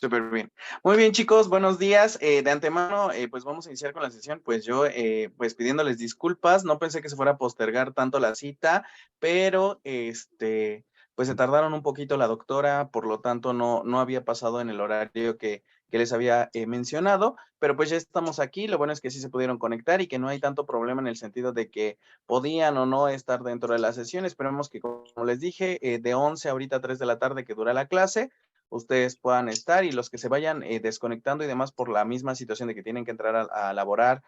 Súper bien. Muy bien, chicos, buenos días. De antemano, pues vamos a iniciar con la sesión. Pues yo, pues pidiéndoles disculpas, no pensé que se fuera a postergar tanto la cita, pero pues se tardaron un poquito la doctora, por lo tanto no había pasado en el horario que les había mencionado, pero pues ya estamos aquí. Lo bueno es que sí se pudieron conectar y que no hay tanto problema en el sentido de que podían o no estar dentro de la sesión. Esperemos que, como les dije, de 11 ahorita a 3 de la tarde que dura la clase, ustedes puedan estar y los que se vayan desconectando y demás por la misma situación de que tienen que entrar a laborar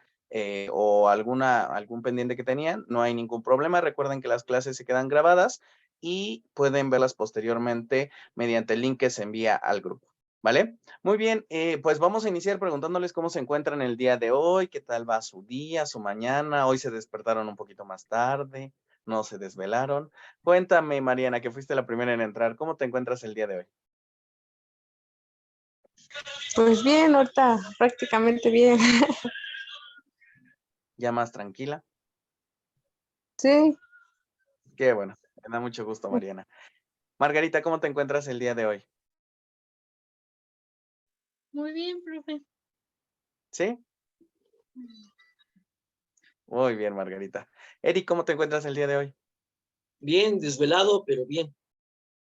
o algún pendiente que tenían, no hay ningún problema. Recuerden que las clases se quedan grabadas y pueden verlas posteriormente mediante el link que se envía al grupo. ¿Vale? Muy bien, pues vamos a iniciar preguntándoles cómo se encuentran el día de hoy, qué tal va su día, su mañana, hoy se despertaron un poquito más tarde, no se desvelaron. Cuéntame, Mariana, que fuiste la primera en entrar, ¿cómo te encuentras el día de hoy? Pues bien, ahorita prácticamente bien. ¿Ya más tranquila? Sí, Qué bueno, me da mucho gusto, Mariana. Margarita, ¿cómo te encuentras el día de hoy? Muy bien, profe. ¿Sí? Muy bien, Margarita. Eric, ¿cómo te encuentras el día de hoy? Bien, desvelado, pero bien.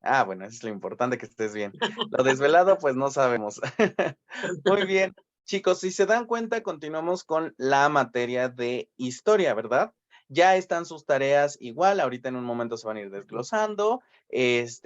Ah, bueno, eso es lo importante, que estés bien. Lo desvelado, pues no sabemos. Muy bien. Chicos, si se dan cuenta, continuamos con la materia de historia, ¿verdad? Ya están sus tareas igual, ahorita en un momento se van a ir desglosando,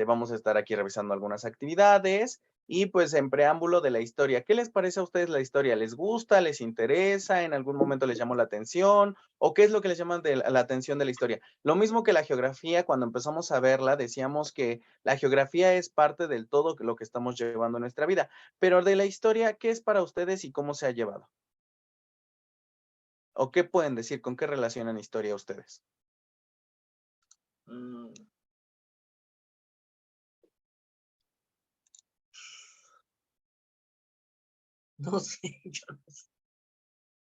vamos a estar aquí revisando algunas actividades y pues en preámbulo de la historia, ¿qué les parece a ustedes la historia? ¿Les gusta? ¿Les interesa? ¿En algún momento les llamó la atención? ¿O qué es lo que les llama la atención de la historia? Lo mismo que la geografía, cuando empezamos a verla, decíamos que la geografía es parte del todo lo que estamos llevando en nuestra vida. Pero de la historia, ¿qué es para ustedes y cómo se ha llevado? ¿O qué pueden decir? ¿Con qué relacionan historia ustedes? Mm, No sé, yo no sé.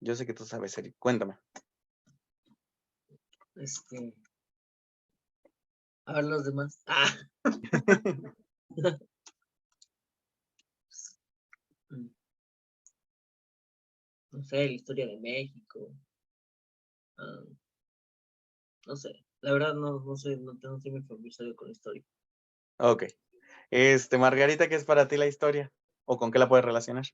Yo sé que tú sabes, Eric. Cuéntame. A ver los demás. Mm, No sé, la historia de México. ah, no sé, la verdad no sé, no estoy muy familiarizado con la historia. Ok. Margarita, ¿qué es para ti la historia? ¿O con qué la puedes relacionar?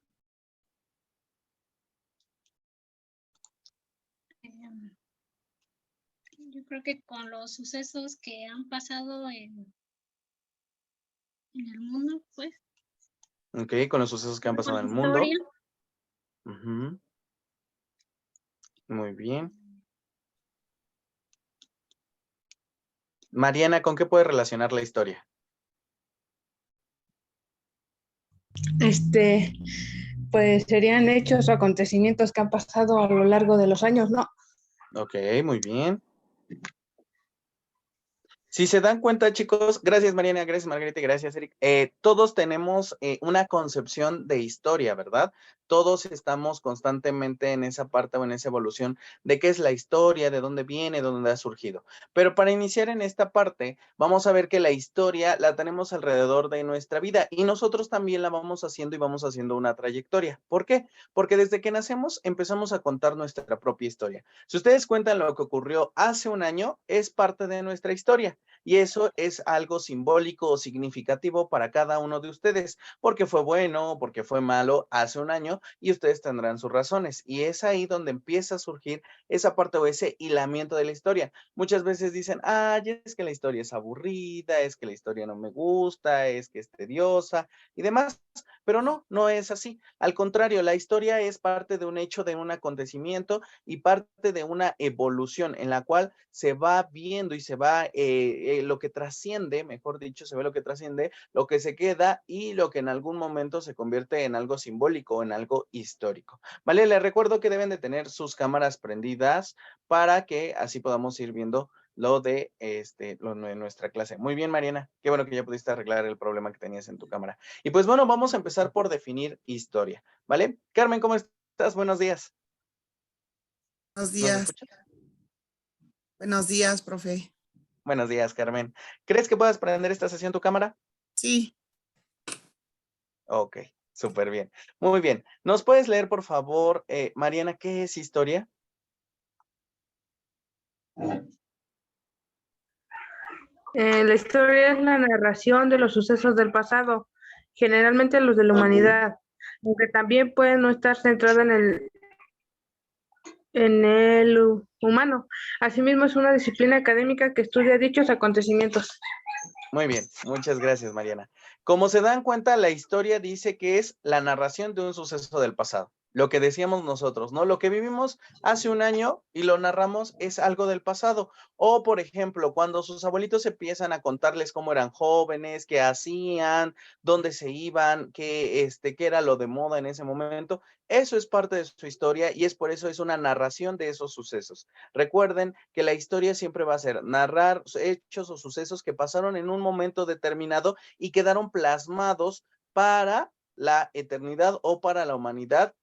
Em, Yo creo que con los sucesos que han pasado en el mundo, pues, Ok, con los sucesos que han con pasado la en el mundo. historia. Ujú. Muy bien. Mariana, ¿con qué puedes relacionar la historia? pues serían hechos o acontecimientos que han pasado a lo largo de los años, ¿no? Ok, muy bien. Si se dan cuenta, chicos, gracias Mariana, gracias Margarita, gracias Eric. Todos tenemos una concepción de historia, ¿verdad? Todos estamos constantemente en esa parte o en esa evolución de qué es la historia, de dónde viene, de dónde ha surgido. Pero para iniciar en esta parte, vamos a ver que la historia la tenemos alrededor de nuestra vida y nosotros también la vamos haciendo y vamos haciendo una trayectoria. ¿Por qué? Porque desde que nacemos empezamos a contar nuestra propia historia. Si ustedes cuentan lo que ocurrió hace un año, es parte de nuestra historia. Y eso es algo simbólico o significativo para cada uno de ustedes, porque fue bueno, porque fue malo hace un año y ustedes tendrán sus razones. Y es ahí donde empieza a surgir esa parte o ese hilamiento de la historia. Muchas veces dicen, ay, es que la historia es aburrida, es que la historia no me gusta, es que es tediosa y demás. Pero no es así. Al contrario, la historia es parte de un hecho, de un acontecimiento y parte de una evolución en la cual se va viendo y se va lo que trasciende, mejor dicho, se ve lo que trasciende, lo que se queda y lo que en algún momento se convierte en algo simbólico o en algo histórico. Vale, les recuerdo que deben de tener sus cámaras prendidas para que así podamos ir viendo lo de nuestra clase. Muy bien, Mariana, qué bueno que ya pudiste arreglar el problema que tenías en tu cámara. Y pues bueno, vamos a empezar por definir historia, ¿vale? Carmen, ¿cómo estás? Buenos días. Buenos ¿Nos días. escuchas? Buenos días, profe. Buenos días, Carmen. ¿Crees que puedas prender esta sesión tu cámara? Sí. Ok, Súper bien. Muy bien. ¿Nos puedes leer, por favor, Mariana, qué es historia? La historia es la narración de los sucesos del pasado, generalmente los de la humanidad, aunque también puede no estar centrada en el humano. Asimismo, es una disciplina académica que estudia dichos acontecimientos. Muy bien, muchas gracias, Mariana. Como se dan cuenta, la historia dice que es la narración de un suceso del pasado. Lo que decíamos nosotros, ¿no? Lo que vivimos hace un año y lo narramos es algo del pasado. O, por ejemplo, cuando sus abuelitos empiezan a contarles cómo eran jóvenes, qué hacían, dónde se iban, qué era lo de moda en ese momento. Eso es parte de su historia y es por eso es una narración de esos sucesos. Recuerden que la historia siempre va a ser narrar hechos o sucesos que pasaron en un momento determinado y quedaron plasmados para la eternidad o para la humanidad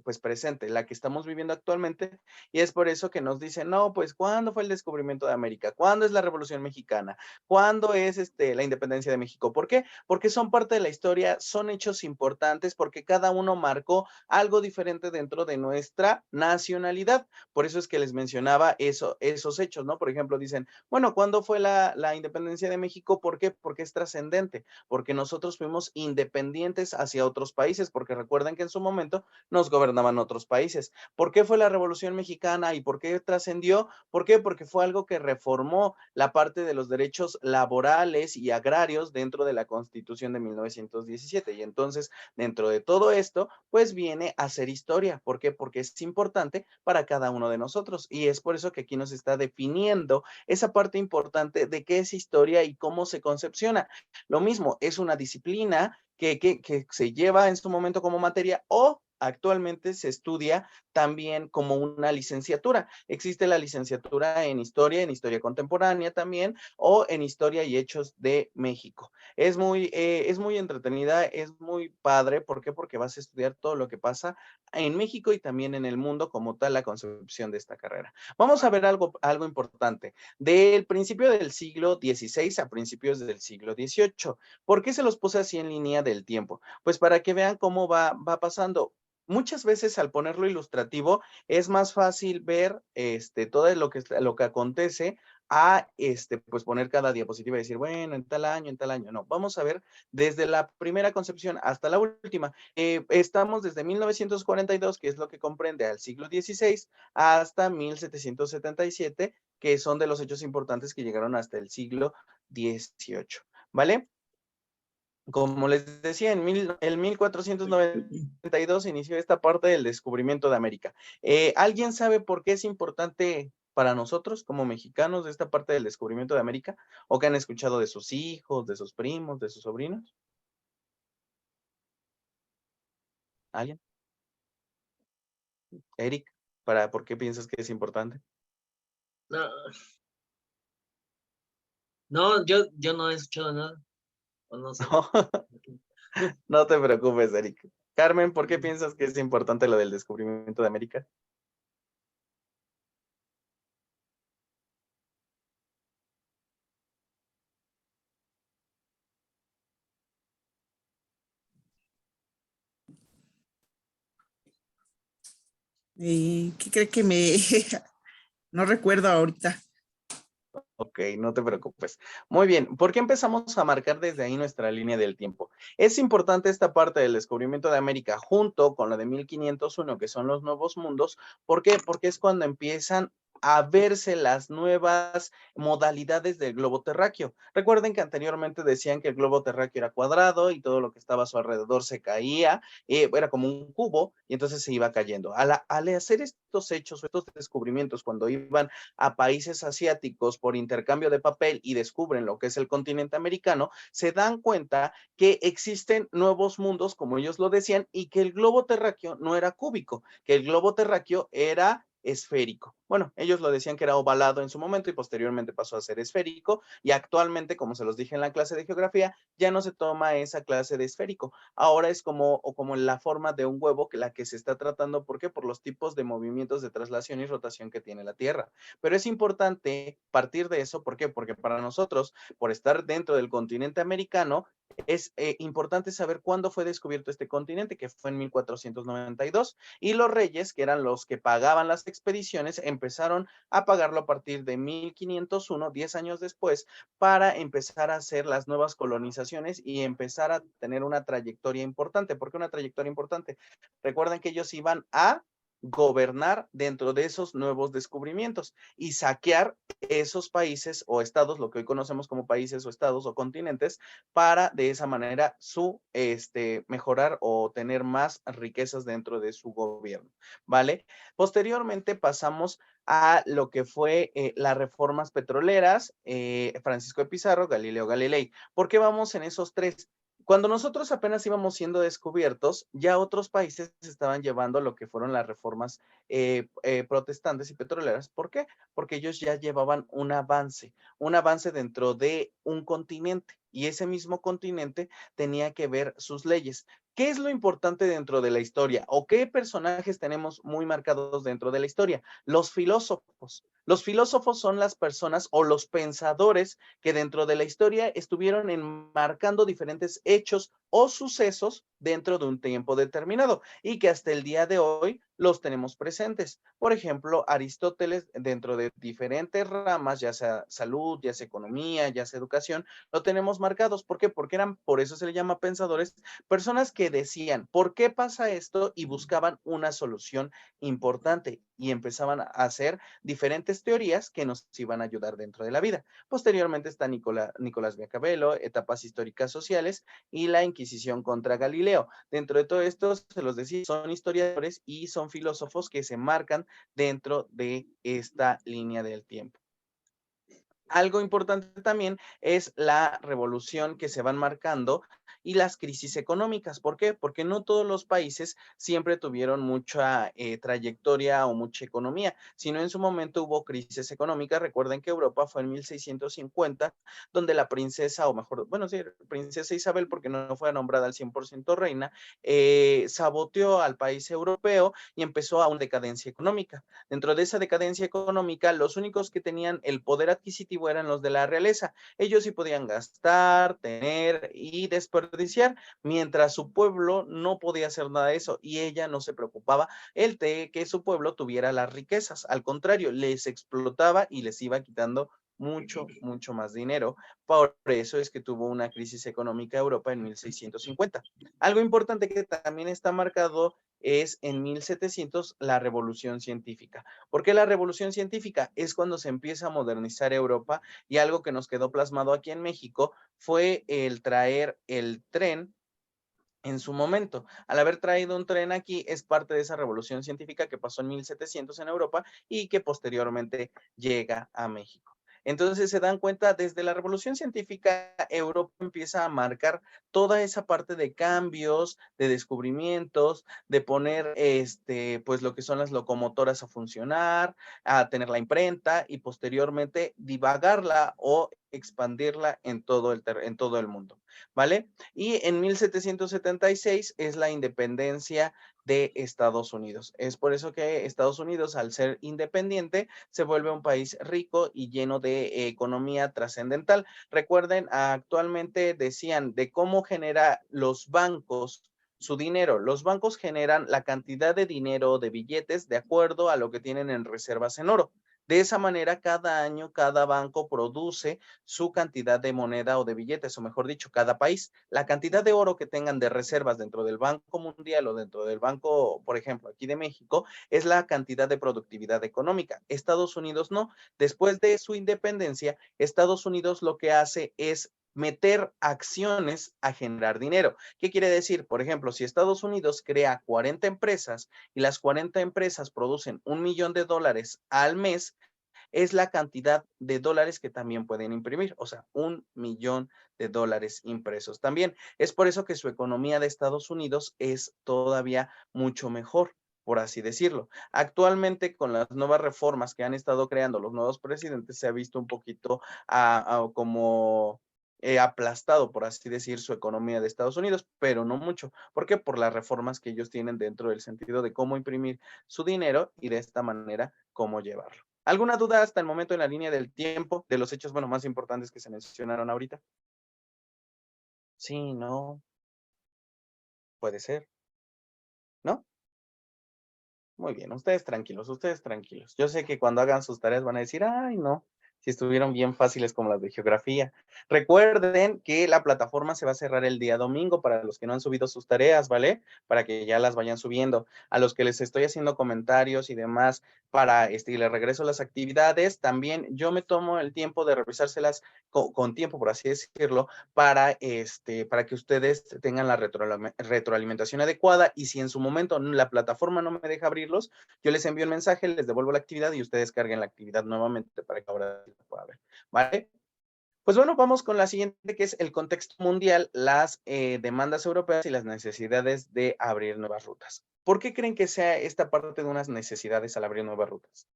pues presente, la que estamos viviendo actualmente, y es por eso que nos dicen, no, pues, ¿cuándo fue el descubrimiento de América? ¿Cuándo es la Revolución Mexicana? ¿Cuándo es la independencia de México? ¿Por qué? Porque son parte de la historia, son hechos importantes, porque cada uno marcó algo diferente dentro de nuestra nacionalidad. Por eso es que les mencionaba esos hechos, ¿no? Por ejemplo, dicen, bueno, ¿cuándo fue la independencia de México? ¿Por qué? Porque es trascendente, porque nosotros fuimos independientes hacia otros países, porque recuerden que en su momento nos gobernaban otros países. ¿Por qué fue la Revolución Mexicana y por qué trascendió? ¿Por qué? Porque fue algo que reformó la parte de los derechos laborales y agrarios dentro de la Constitución de 1917. Y entonces, dentro de todo esto, pues viene a ser historia. ¿Por qué? Porque es importante para cada uno de nosotros. Y es por eso que aquí nos está definiendo esa parte importante de qué es historia y cómo se concepciona. Lo mismo, es una disciplina que se lleva en su momento como materia o actualmente se estudia también como una licenciatura. Existe la licenciatura en historia contemporánea también, o en historia y hechos de México. Es muy entretenida, es muy padre. ¿Por qué? Porque vas a estudiar todo lo que pasa en México y también en el mundo como tal la concepción de esta carrera. Vamos a ver algo importante. Del principio del siglo XVI a principios del siglo XVIII. ¿Por qué se los puse así en línea del tiempo? Pues para que vean cómo va pasando. Muchas veces al ponerlo ilustrativo es más fácil ver todo lo que acontece a pues poner cada diapositiva y decir, bueno, en tal año, en tal año. No, vamos a ver desde la primera concepción hasta la última. Estamos desde 1942, que es lo que comprende al siglo XVI, hasta 1777, que son de los hechos importantes que llegaron hasta el siglo XVIII. ¿Vale? Como les decía, en 1492 inició esta parte del descubrimiento de América. ¿Alguien sabe por qué es importante para nosotros como mexicanos esta parte del descubrimiento de América? ¿O que han escuchado de sus hijos, de sus primos, de sus sobrinos? ¿Alguien? Eric, ¿por qué piensas que es importante? No, no, yo no he escuchado nada. O no sé. No te preocupes, Eric. Carmen, ¿por qué piensas que es importante lo del descubrimiento de América? ¿Qué cree que me... no recuerdo ahorita? Ok, no te preocupes. Muy bien, ¿por qué empezamos a marcar desde ahí nuestra línea del tiempo? Es importante esta parte del descubrimiento de América junto con la de 1501, que son los nuevos mundos. ¿Por qué? Porque es cuando empiezan a verse las nuevas modalidades del globo terráqueo. Recuerden que anteriormente decían que el globo terráqueo era cuadrado y todo lo que estaba a su alrededor se caía, era como un cubo y entonces se iba cayendo. Al hacer estos hechos o estos descubrimientos, cuando iban a países asiáticos por intercambio de papel y descubren lo que es el continente americano, se dan cuenta que existen nuevos mundos, como ellos lo decían, y que el globo terráqueo no era cúbico, que el globo terráqueo era esférico. Bueno, ellos lo decían que era ovalado en su momento y posteriormente pasó a ser esférico, y actualmente, como se los dije en la clase de geografía, ya no se toma esa clase de esférico. Ahora es como la forma de un huevo, que la que se está tratando. ¿Por qué? Por los tipos de movimientos de traslación y rotación que tiene la Tierra. Pero es importante partir de eso. ¿Por qué? Porque para nosotros, por estar dentro del continente americano, Es importante saber cuándo fue descubierto este continente, que fue en 1492, y los reyes, que eran los que pagaban las expediciones, empezaron a pagarlo a partir de 1501, 10 años después, para empezar a hacer las nuevas colonizaciones y empezar a tener una trayectoria importante. ¿Por qué una trayectoria importante? Recuerden que ellos iban a gobernar dentro de esos nuevos descubrimientos y saquear esos países o estados, lo que hoy conocemos como países o estados o continentes, para de esa manera mejorar o tener más riquezas dentro de su gobierno, ¿vale? Posteriormente pasamos a lo que fue las reformas petroleras, Francisco de Pizarro, Galileo Galilei. ¿Por qué vamos en esos tres? Cuando nosotros apenas íbamos siendo descubiertos, ya otros países estaban llevando lo que fueron las reformas protestantes y petroleras. ¿Por qué? Porque ellos ya llevaban un avance dentro de un continente y ese mismo continente tenía que ver sus leyes. ¿Qué es lo importante dentro de la historia o qué personajes tenemos muy marcados dentro de la historia? Los filósofos. Los filósofos son las personas o los pensadores que dentro de la historia estuvieron enmarcando diferentes hechos o sucesos dentro de un tiempo determinado y que hasta el día de hoy los tenemos presentes. Por ejemplo, Aristóteles, dentro de diferentes ramas, ya sea salud, ya sea economía, ya sea educación, lo tenemos marcados. ¿Por qué? Porque eran, por eso se le llama pensadores, personas que decían, ¿por qué pasa esto? Y buscaban una solución importante y empezaban a hacer diferentes teorías que nos iban a ayudar dentro de la vida. Posteriormente está Nicolás Maquiavelo, etapas históricas sociales y la Inquisición contra Galileo. Dentro de todo esto, se los decía, son historiadores y son filósofos que se marcan dentro de esta línea del tiempo. Algo importante también es la revolución que se van marcando y las crisis económicas. ¿Por qué? Porque no todos los países siempre tuvieron mucha trayectoria o mucha economía, sino en su momento hubo crisis económicas. Recuerden que Europa fue en 1650, donde la princesa, o mejor, bueno, sí, princesa Isabel, porque no fue nombrada al 100% reina, saboteó al país europeo y empezó a una decadencia económica. Dentro de esa decadencia económica, los únicos que tenían el poder adquisitivo eran los de la realeza. Ellos sí podían gastar, tener y desperdiciar, mientras su pueblo no podía hacer nada de eso y ella no se preocupaba el de que su pueblo tuviera las riquezas. Al contrario, les explotaba y les iba quitando mucho más dinero. Por eso es que tuvo una crisis económica Europa en 1650. Algo importante que también está marcado es en 1700 la revolución científica. ¿Por qué la revolución científica? Es cuando se empieza a modernizar Europa y algo que nos quedó plasmado aquí en México fue el traer el tren en su momento. Al haber traído un tren aquí, es parte de esa revolución científica que pasó en 1700 en Europa y que posteriormente llega a México. Entonces se dan cuenta, desde la revolución científica, Europa empieza a marcar toda esa parte de cambios, de descubrimientos, de poner pues lo que son las locomotoras a funcionar, a tener la imprenta y posteriormente divagarla o expandirla en todo el mundo, ¿vale? Y en 1776 es la independencia de Estados Unidos. Es por eso que Estados Unidos, al ser independiente, se vuelve un país rico y lleno de economía trascendental. Recuerden, actualmente decían de cómo genera los bancos su dinero. Los bancos generan la cantidad de dinero, de billetes, de acuerdo a lo que tienen en reservas en oro. De esa manera, cada año, cada banco produce su cantidad de moneda o de billetes, o mejor dicho, cada país. La cantidad de oro que tengan de reservas dentro del Banco Mundial o dentro del Banco, por ejemplo, aquí de México, es la cantidad de productividad económica. Estados Unidos no. Después de su independencia, Estados Unidos lo que hace es meter acciones a generar dinero. ¿Qué quiere decir? Por ejemplo, si Estados Unidos crea 40 empresas y las 40 empresas producen $1,000,000 al mes, es la cantidad de dólares que también pueden imprimir, o sea, $1,000,000 impresos también. Es por eso que su economía de Estados Unidos es todavía mucho mejor, por así decirlo. Actualmente, con las nuevas reformas que han estado creando los nuevos presidentes, se ha visto un poquito como aplastado, por así decir, su economía de Estados Unidos, pero no mucho. ¿Por qué? Por las reformas que ellos tienen dentro del sentido de cómo imprimir su dinero y de esta manera cómo llevarlo. ¿Alguna duda hasta el momento en la línea del tiempo de los hechos, bueno, más importantes que se mencionaron ahorita? Sí, no. Puede ser, ¿no? Muy bien, ustedes tranquilos, ustedes tranquilos. Yo sé que cuando hagan sus tareas van a decir, ay, no, si estuvieron bien fáciles como las de geografía. Recuerden que la plataforma se va a cerrar el día domingo para los que no han subido sus tareas, ¿vale? Para que ya las vayan subiendo. A los que les estoy haciendo comentarios y demás para y les regreso las actividades, también yo me tomo el tiempo de revisárselas con tiempo, por así decirlo, para que ustedes tengan la retroalimentación adecuada y si en su momento la plataforma no me deja abrirlos, yo les envío el mensaje, les devuelvo la actividad y ustedes carguen la actividad nuevamente para que ahora sí la pueda ver, ¿vale? Pues bueno, vamos con la siguiente, que es el contexto mundial, las demandas europeas y las necesidades de abrir nuevas rutas. ¿Por qué creen que sea esta parte de unas necesidades al abrir nuevas rutas?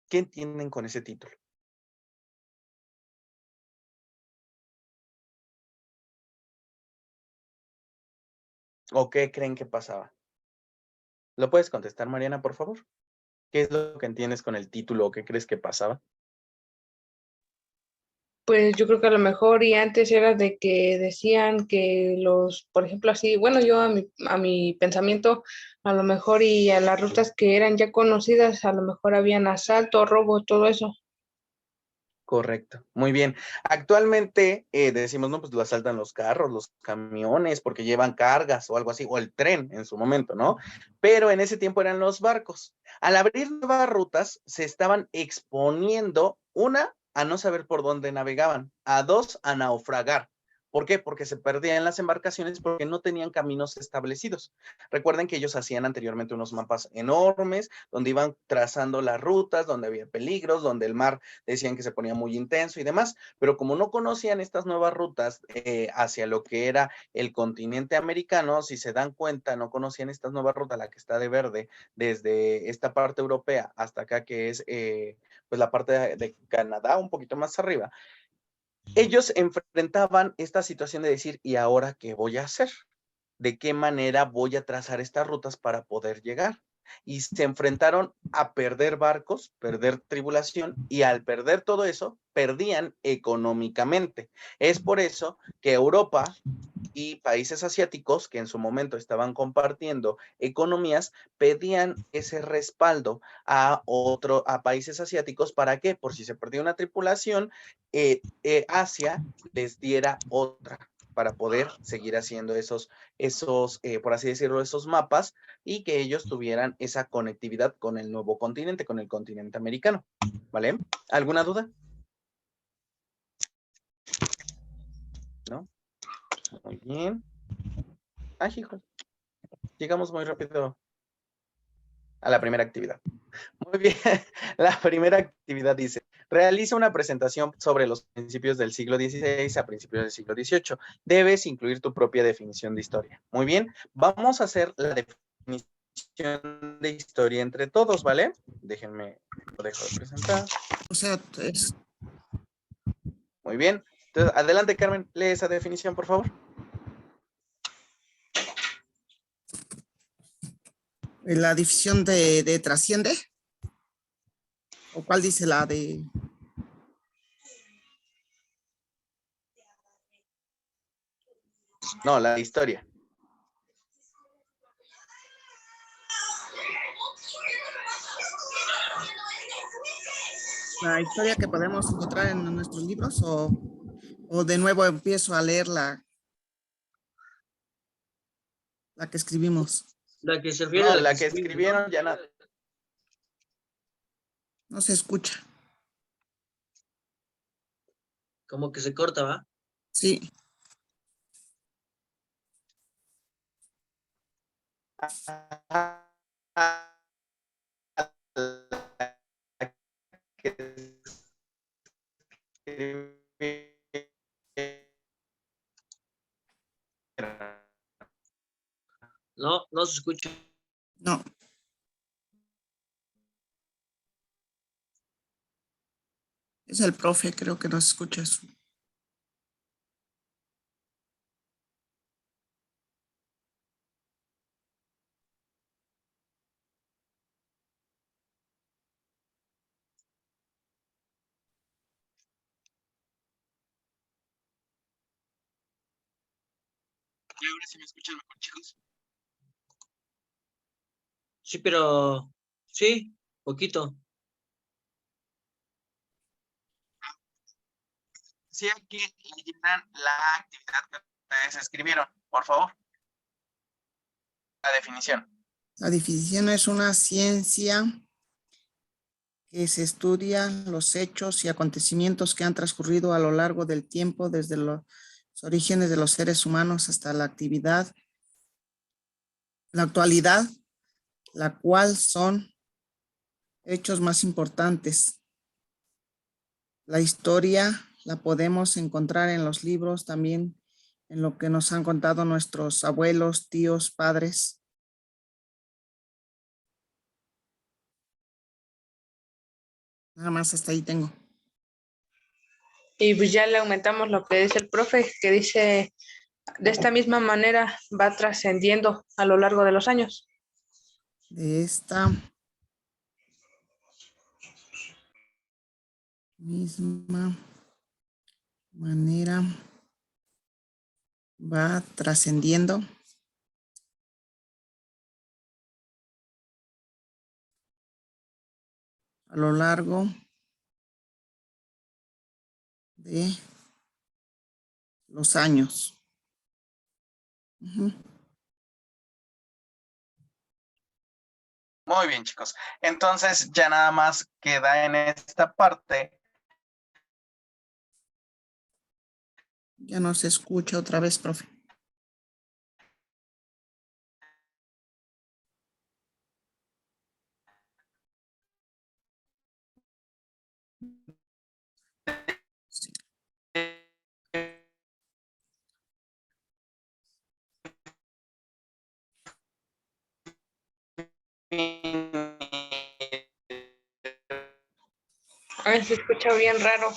¿Qué entienden con ese título? ¿O qué creen que pasaba? ¿Lo puedes contestar, Mariana, por favor? ¿Qué es lo que entiendes con el título o qué crees que pasaba? Pues yo creo que a lo mejor y antes era de que decían que los, por ejemplo, así, bueno, yo a mi pensamiento, a lo mejor y a las rutas que eran ya conocidas, a lo mejor habían asalto, robo, todo eso. Correcto, muy bien. Actualmente decimos, no, pues lo asaltan los carros, los camiones, porque llevan cargas o algo así, o el tren en su momento, ¿no? Pero en ese tiempo eran los barcos. Al abrir nuevas rutas, se estaban exponiendo, una, a no saber por dónde navegaban, a dos, a naufragar. ¿Por qué? Porque se perdían las embarcaciones porque no tenían caminos establecidos. Recuerden que ellos hacían anteriormente unos mapas enormes donde iban trazando las rutas, donde había peligros, donde el mar decían que se ponía muy intenso y demás, pero como no conocían estas nuevas rutas hacia lo que era el continente americano, si se dan cuenta, no conocían estas nuevas rutas, la que está de verde, desde esta parte europea hasta acá, que es pues la parte de Canadá, un poquito más arriba, ellos enfrentaban esta situación de decir, ¿y ahora qué voy a hacer? ¿De qué manera voy a trazar estas rutas para poder llegar? Y se enfrentaron a perder barcos, perder tribulación, y al perder todo eso, perdían económicamente. Es por eso que Europa y países asiáticos, que en su momento estaban compartiendo economías, pedían ese respaldo a países asiáticos. ¿Para qué? Por si se perdía una tripulación, Asia les diera otra para poder seguir haciendo por así decirlo, esos mapas y que ellos tuvieran esa conectividad con el nuevo continente, con el continente americano. ¿Vale? ¿Alguna duda? ¿No? Muy bien. Ay, hijo, llegamos muy rápido a la primera actividad. Muy bien, la primera actividad dice, realiza una presentación sobre los principios del siglo XVI a principios del siglo XVIII. Debes incluir tu propia definición de historia. Muy bien, vamos a hacer la definición de historia entre todos, ¿vale? Déjenme, lo dejo de presentar. O sea, es Muy bien. Entonces, adelante, Carmen, lee esa definición, por favor. la división de trasciende. ¿O cuál dice la de? No, la historia. La historia que podemos encontrar en nuestros libros o de nuevo empiezo a leer la que escribimos. La que se refiere No, a la que escribimos, ¿no? escribieron ya no. No se escucha. Como que se corta, ¿va? Sí. No, no se escucha. No. Es el profe, creo que no se escucha eso. ¿Y ahora sí me escuchan mejor, chicos? Sí, pero sí, poquito. Sí, aquí llenan la actividad que ustedes escribieron, por favor. La definición. La definición es una ciencia que se estudia los hechos y acontecimientos que han transcurrido a lo largo del tiempo, desde los orígenes de los seres humanos hasta la actualidad, la cual son hechos más importantes. La historia la podemos encontrar en los libros, también en lo que nos han contado nuestros abuelos, tíos, padres. Nada más hasta ahí tengo. Y pues ya le aumentamos lo que dice el profe, que dice, de esta misma manera va trascendiendo a lo largo de los años. De esta misma manera va trascendiendo a lo largo de los años. Muy bien, chicos. Entonces, ya nada más queda en esta parte. Ya no se escucha otra vez, profe. A ver, se escucha bien raro.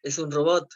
Es un robot.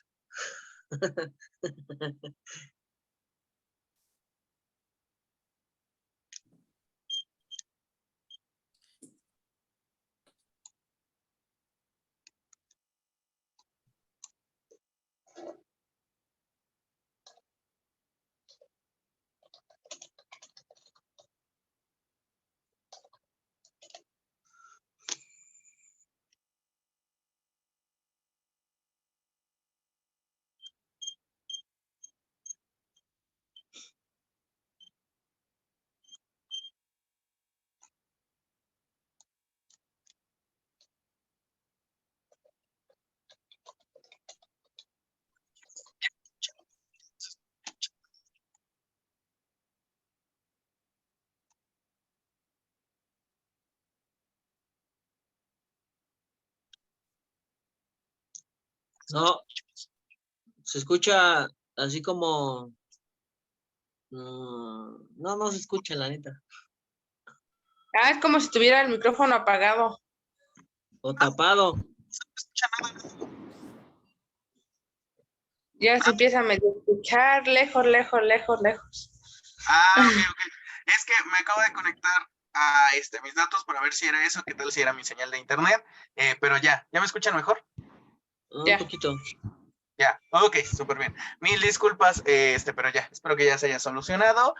No, se escucha así como... no se escucha, la neta. Ah, es como si tuviera el micrófono apagado. O tapado. Ya se empieza a medio escuchar lejos, lejos, lejos, lejos. Ah, ok, ok. Es que me acabo de conectar a mis datos para ver si era eso, qué tal si era mi señal de internet, pero ya me escuchan mejor. Un Ya. poquito. Ya, ok, súper bien. Mil disculpas, pero ya, espero que ya se haya solucionado.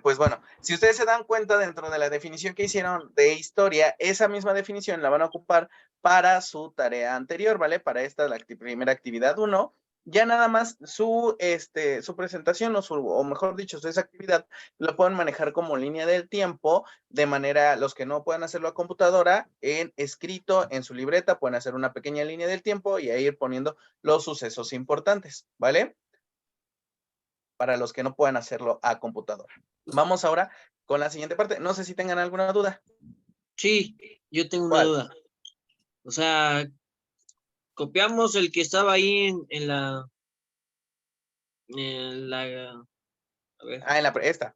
Pues bueno, si ustedes se dan cuenta dentro de la definición que hicieron de historia, esa misma definición la van a ocupar para su tarea anterior, ¿vale? Para esta, la primera actividad 1. Ya nada más su presentación o mejor dicho, esa actividad la pueden manejar como línea del tiempo, de manera, los que no puedan hacerlo a computadora, en escrito en su libreta, pueden hacer una pequeña línea del tiempo y ahí ir poniendo los sucesos importantes, ¿vale? Para los que no puedan hacerlo a computadora. Vamos ahora con la siguiente parte. No sé si tengan alguna duda. Sí, yo tengo una ¿Cuál? duda. O sea, copiamos el que estaba ahí en la... A ver, Ah, esta.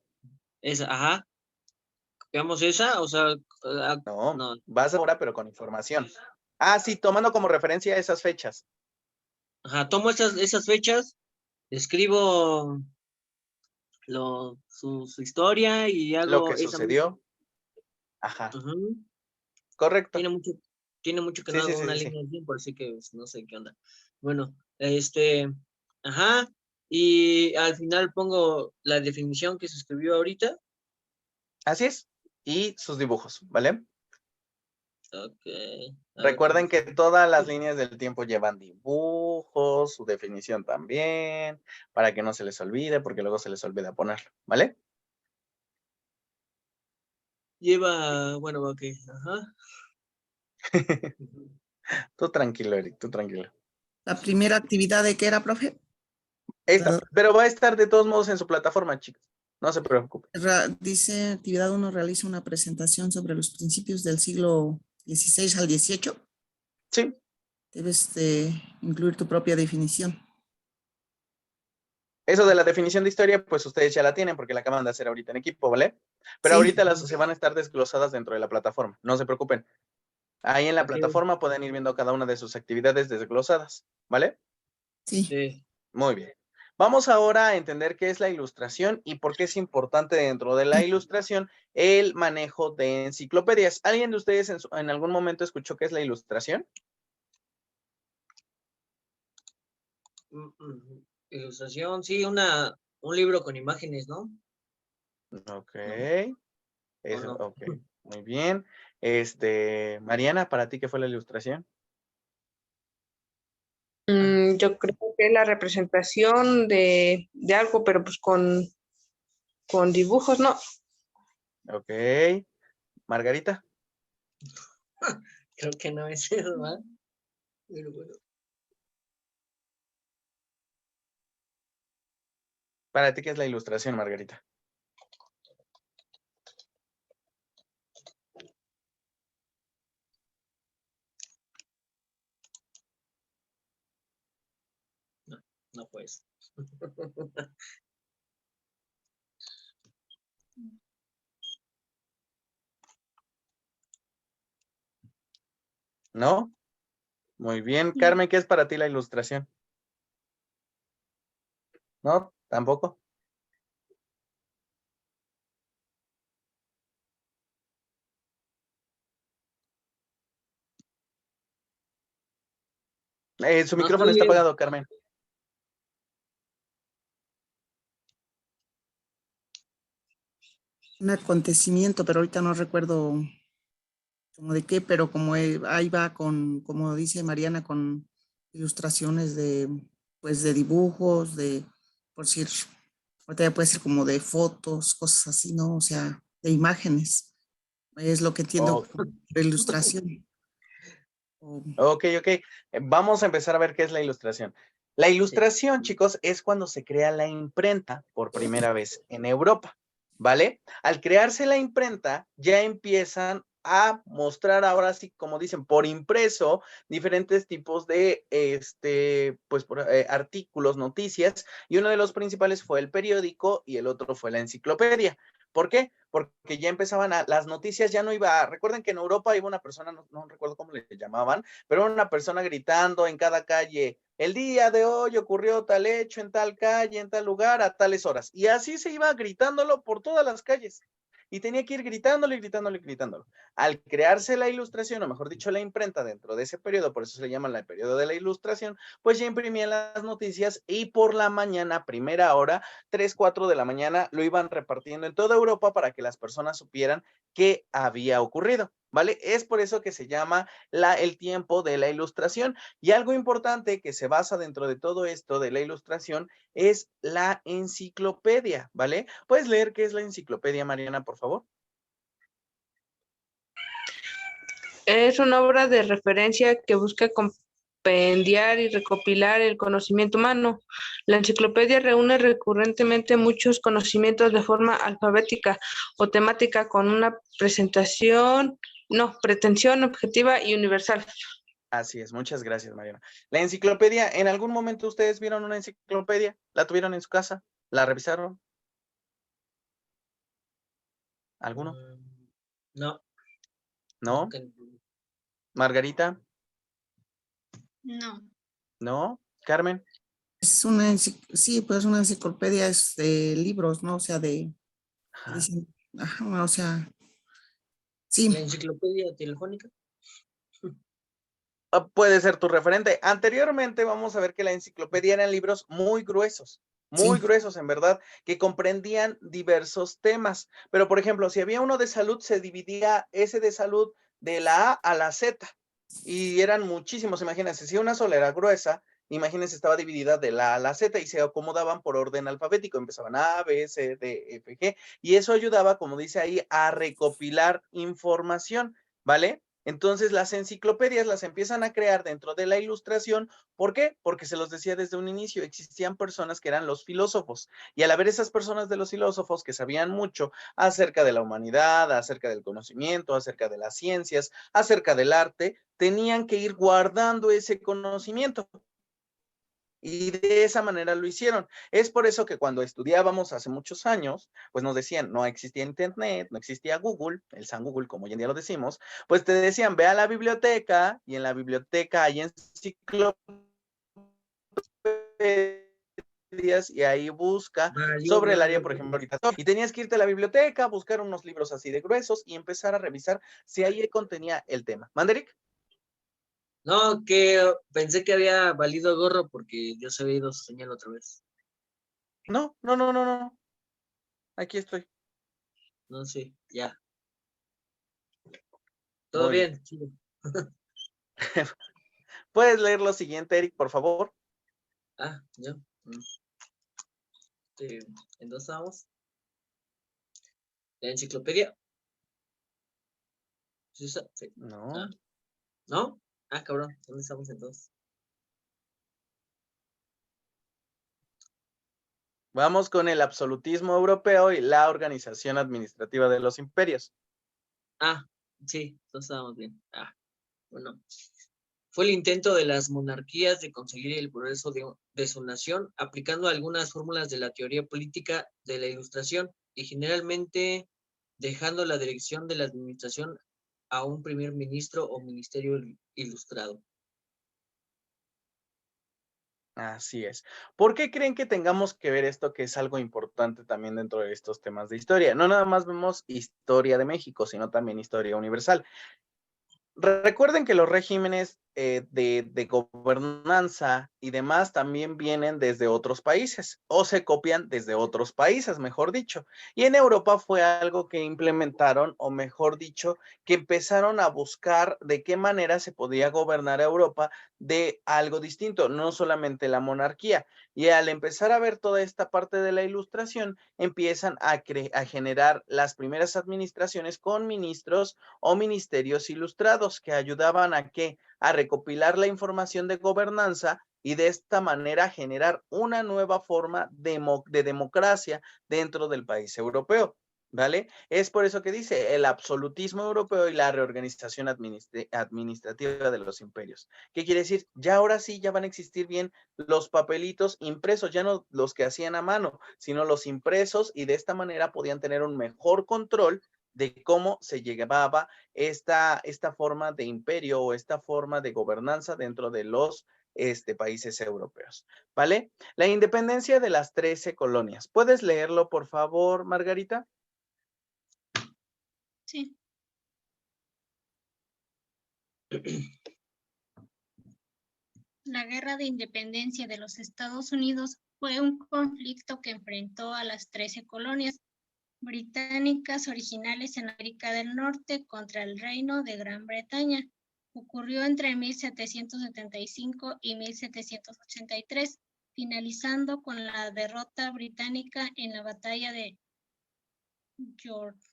esa, ajá. Copiamos esa, o sea... No, no. vas ahora, pero con información. Ah, sí, tomando como referencia esas fechas. Ajá, tomo esas fechas, escribo su historia y Lo hago que esa misma. sucedió. Ajá, Ujú. correcto. Tiene mucho, tiene mucho que Sí, no sí, hago una sí, sí. línea del tiempo, así que pues, no sé qué onda. Bueno, ajá, y al final pongo la definición que se escribió ahorita. Así es. Y sus dibujos, ¿vale? Ok. A ver cómo Recuerden que fue. todas las líneas del tiempo llevan dibujos, su definición también, para que no se les olvide, porque luego se les olvida ponerlo, ¿vale? Lleva, bueno, ok, ajá. Tú tranquilo, Eric, tú tranquilo. La primera actividad de qué era, profe? Esta, pero va a estar de todos modos en su plataforma, chicos. No se preocupen. Dice actividad 1, realiza una presentación sobre los principios del siglo XVI al XVIII. Sí, Debes de incluir tu propia definición. eso de la definición de historia, pues ustedes ya la tienen porque la acaban de hacer ahorita en equipo, ¿vale? Pero Sí, ahorita las se van a estar desglosadas dentro de la plataforma, no se preocupen. Ahí en la Ok, plataforma pueden ir viendo cada una de sus actividades desglosadas, ¿vale? sí. sí. Muy bien. Vamos ahora a entender qué es la ilustración y por qué es importante dentro de la ilustración el manejo de enciclopedias. ¿Alguien de ustedes en algún momento escuchó qué es la ilustración? Ilustración, sí, un libro con imágenes, ¿no? Ok. ¿No? ¿O Eso, no? ok. Muy bien. Mariana, ¿para ti qué fue la ilustración? Yo creo que es la representación de algo, pero pues con dibujos, ¿no? Ok. Margarita, Creo que no es eso, ¿verdad? Pero bueno. ¿para ti qué es la ilustración, Margarita? No pues. ¿No? Muy bien. No, Carmen, ¿qué es para ti la ilustración? ¿No? ¿Tampoco? Su No micrófono estoy está bien. apagado, Carmen. Un acontecimiento, pero ahorita no recuerdo como de qué, pero como ahí va con, como dice Mariana, con ilustraciones de, pues de dibujos, de, por decir, ahorita ya puede ser como de fotos, cosas así, ¿no? O sea, de imágenes. Es lo que entiendo Oh, por ilustración. O- ok. Vamos a empezar a ver qué es la ilustración. La Sí. ilustración, chicos, es cuando se crea la imprenta por primera vez en Europa, ¿vale? Al crearse la imprenta, ya empiezan a mostrar ahora sí, como dicen, por impreso, diferentes tipos de, pues, artículos, noticias, y uno de los principales fue el periódico y el otro fue la enciclopedia. ¿Por qué? Porque ya empezaban las noticias ya no iba, recuerden que en Europa iba una persona, no recuerdo cómo le llamaban, pero una persona gritando en cada calle, el día de hoy ocurrió tal hecho en tal calle, en tal lugar, a tales horas. Y así se iba gritándolo por todas las calles. Y tenía que ir gritándolo y gritándolo y gritándolo. Al crearse la ilustración, o mejor dicho, la imprenta dentro de ese periodo, por eso se le llama el periodo de la ilustración, pues ya imprimían las noticias y por la mañana, primera hora, 3, 4 de la mañana, lo iban repartiendo en toda Europa para que las personas supieran qué había ocurrido, ¿vale? Es por eso que se llama el tiempo de la ilustración. Y algo importante que se basa dentro de todo esto de la ilustración es la enciclopedia, ¿vale? ¿Puedes leer qué es la enciclopedia, Mariana, por favor? Es una obra de referencia que busca compendiar y recopilar el conocimiento humano. La enciclopedia reúne recurrentemente muchos conocimientos de forma alfabética o temática con una pretensión objetiva y universal. Así es, muchas gracias, Mariana. La enciclopedia, ¿en algún momento ustedes vieron una enciclopedia? ¿La tuvieron en su casa? ¿La revisaron? ¿Alguno? No, no, ¿No? ¿Margarita? no, ¿No? ¿Carmen? Es una, sí, pues una enciclopedia es de libros, ¿no? O sea, Ajá. ajá, o sea, sí, la enciclopedia telefónica. puede ser tu referente. Anteriormente vamos a ver que la enciclopedia eran libros muy gruesos en verdad, que comprendían diversos temas. Pero, por ejemplo, si había uno de salud, se dividía ese de salud de la A a la Z. Y eran muchísimos, imagínense, si una sola era gruesa, imagínense, estaba dividida de la A a la Z y se acomodaban por orden alfabético. Empezaban A, B, C, D, F, G. Y eso ayudaba, como dice ahí, a recopilar información, ¿vale? Entonces las enciclopedias las empiezan a crear dentro de la ilustración. ¿Por qué? Porque se los decía desde un inicio, existían personas que eran los filósofos, y al haber esas personas de los filósofos que sabían mucho acerca de la humanidad, acerca del conocimiento, acerca de las ciencias, acerca del arte, tenían que ir guardando ese conocimiento. Y de esa manera lo hicieron. Es por eso que cuando estudiábamos hace muchos años, pues nos decían, no existía internet, no existía Google, el San Google, como hoy en día lo decimos, pues te decían, ve a la biblioteca y en la biblioteca hay enciclopedias y ahí busca Valió sobre el área, por madre. ejemplo, ahorita. Y tenías que irte a la biblioteca, buscar unos libros así de gruesos y empezar a revisar si ahí contenía el tema. ¿Manderic? No, que pensé que había valido gorro porque Dios había ido su señal otra vez. No, no, no, no, no. Aquí estoy. No sé, ya. Todo Muy bien. bien, chido. ¿Puedes leer lo siguiente, Eric, por favor? Ah, ya. Entonces vamos. La enciclopedia. ¿Sí está? Sí. No. Ah, ¿no? Ah, cabrón. ¿Dónde estamos entonces? Vamos con el absolutismo europeo y la organización administrativa de los imperios. Ah, sí, entonces estábamos bien. Ah, bueno. Fue el intento de las monarquías de conseguir el progreso de su nación aplicando algunas fórmulas de la teoría política de la Ilustración y generalmente dejando la dirección de la administración a un primer ministro o ministerio ilustrado. Así es. ¿Por qué creen que tengamos que ver esto, que es algo importante también dentro de estos temas de historia? No nada más vemos historia de México, sino también historia universal. Recuerden que los regímenes de gobernanza y demás también vienen desde otros países o se copian desde otros países, mejor dicho. Y en Europa fue algo que implementaron, o mejor dicho, que empezaron a buscar de qué manera se podía gobernar a Europa de algo distinto, no solamente la monarquía. Y al empezar a ver toda esta parte de la ilustración, empiezan a generar las primeras administraciones con ministros o ministerios ilustrados que ayudaban a qué? A recopilar la información de gobernanza y de esta manera generar una nueva forma de democracia dentro del país europeo. ¿Vale? Es por eso que dice el absolutismo europeo y la reorganización administrativa de los imperios. ¿Qué quiere decir? Ya ahora sí, ya van a existir bien los papelitos impresos, ya no los que hacían a mano, sino los impresos, y de esta manera podían tener un mejor control de cómo se llevaba esta forma de imperio o esta forma de gobernanza dentro de los países europeos, ¿vale? La independencia de las 13 colonias. ¿Puedes leerlo, por favor, Margarita? Sí. La Guerra de Independencia de los Estados Unidos fue un conflicto que enfrentó a las 13 colonias británicas originales en América del Norte contra el Reino de Gran Bretaña. Ocurrió entre 1775 y 1783, finalizando con la derrota británica en la batalla de Yorktown.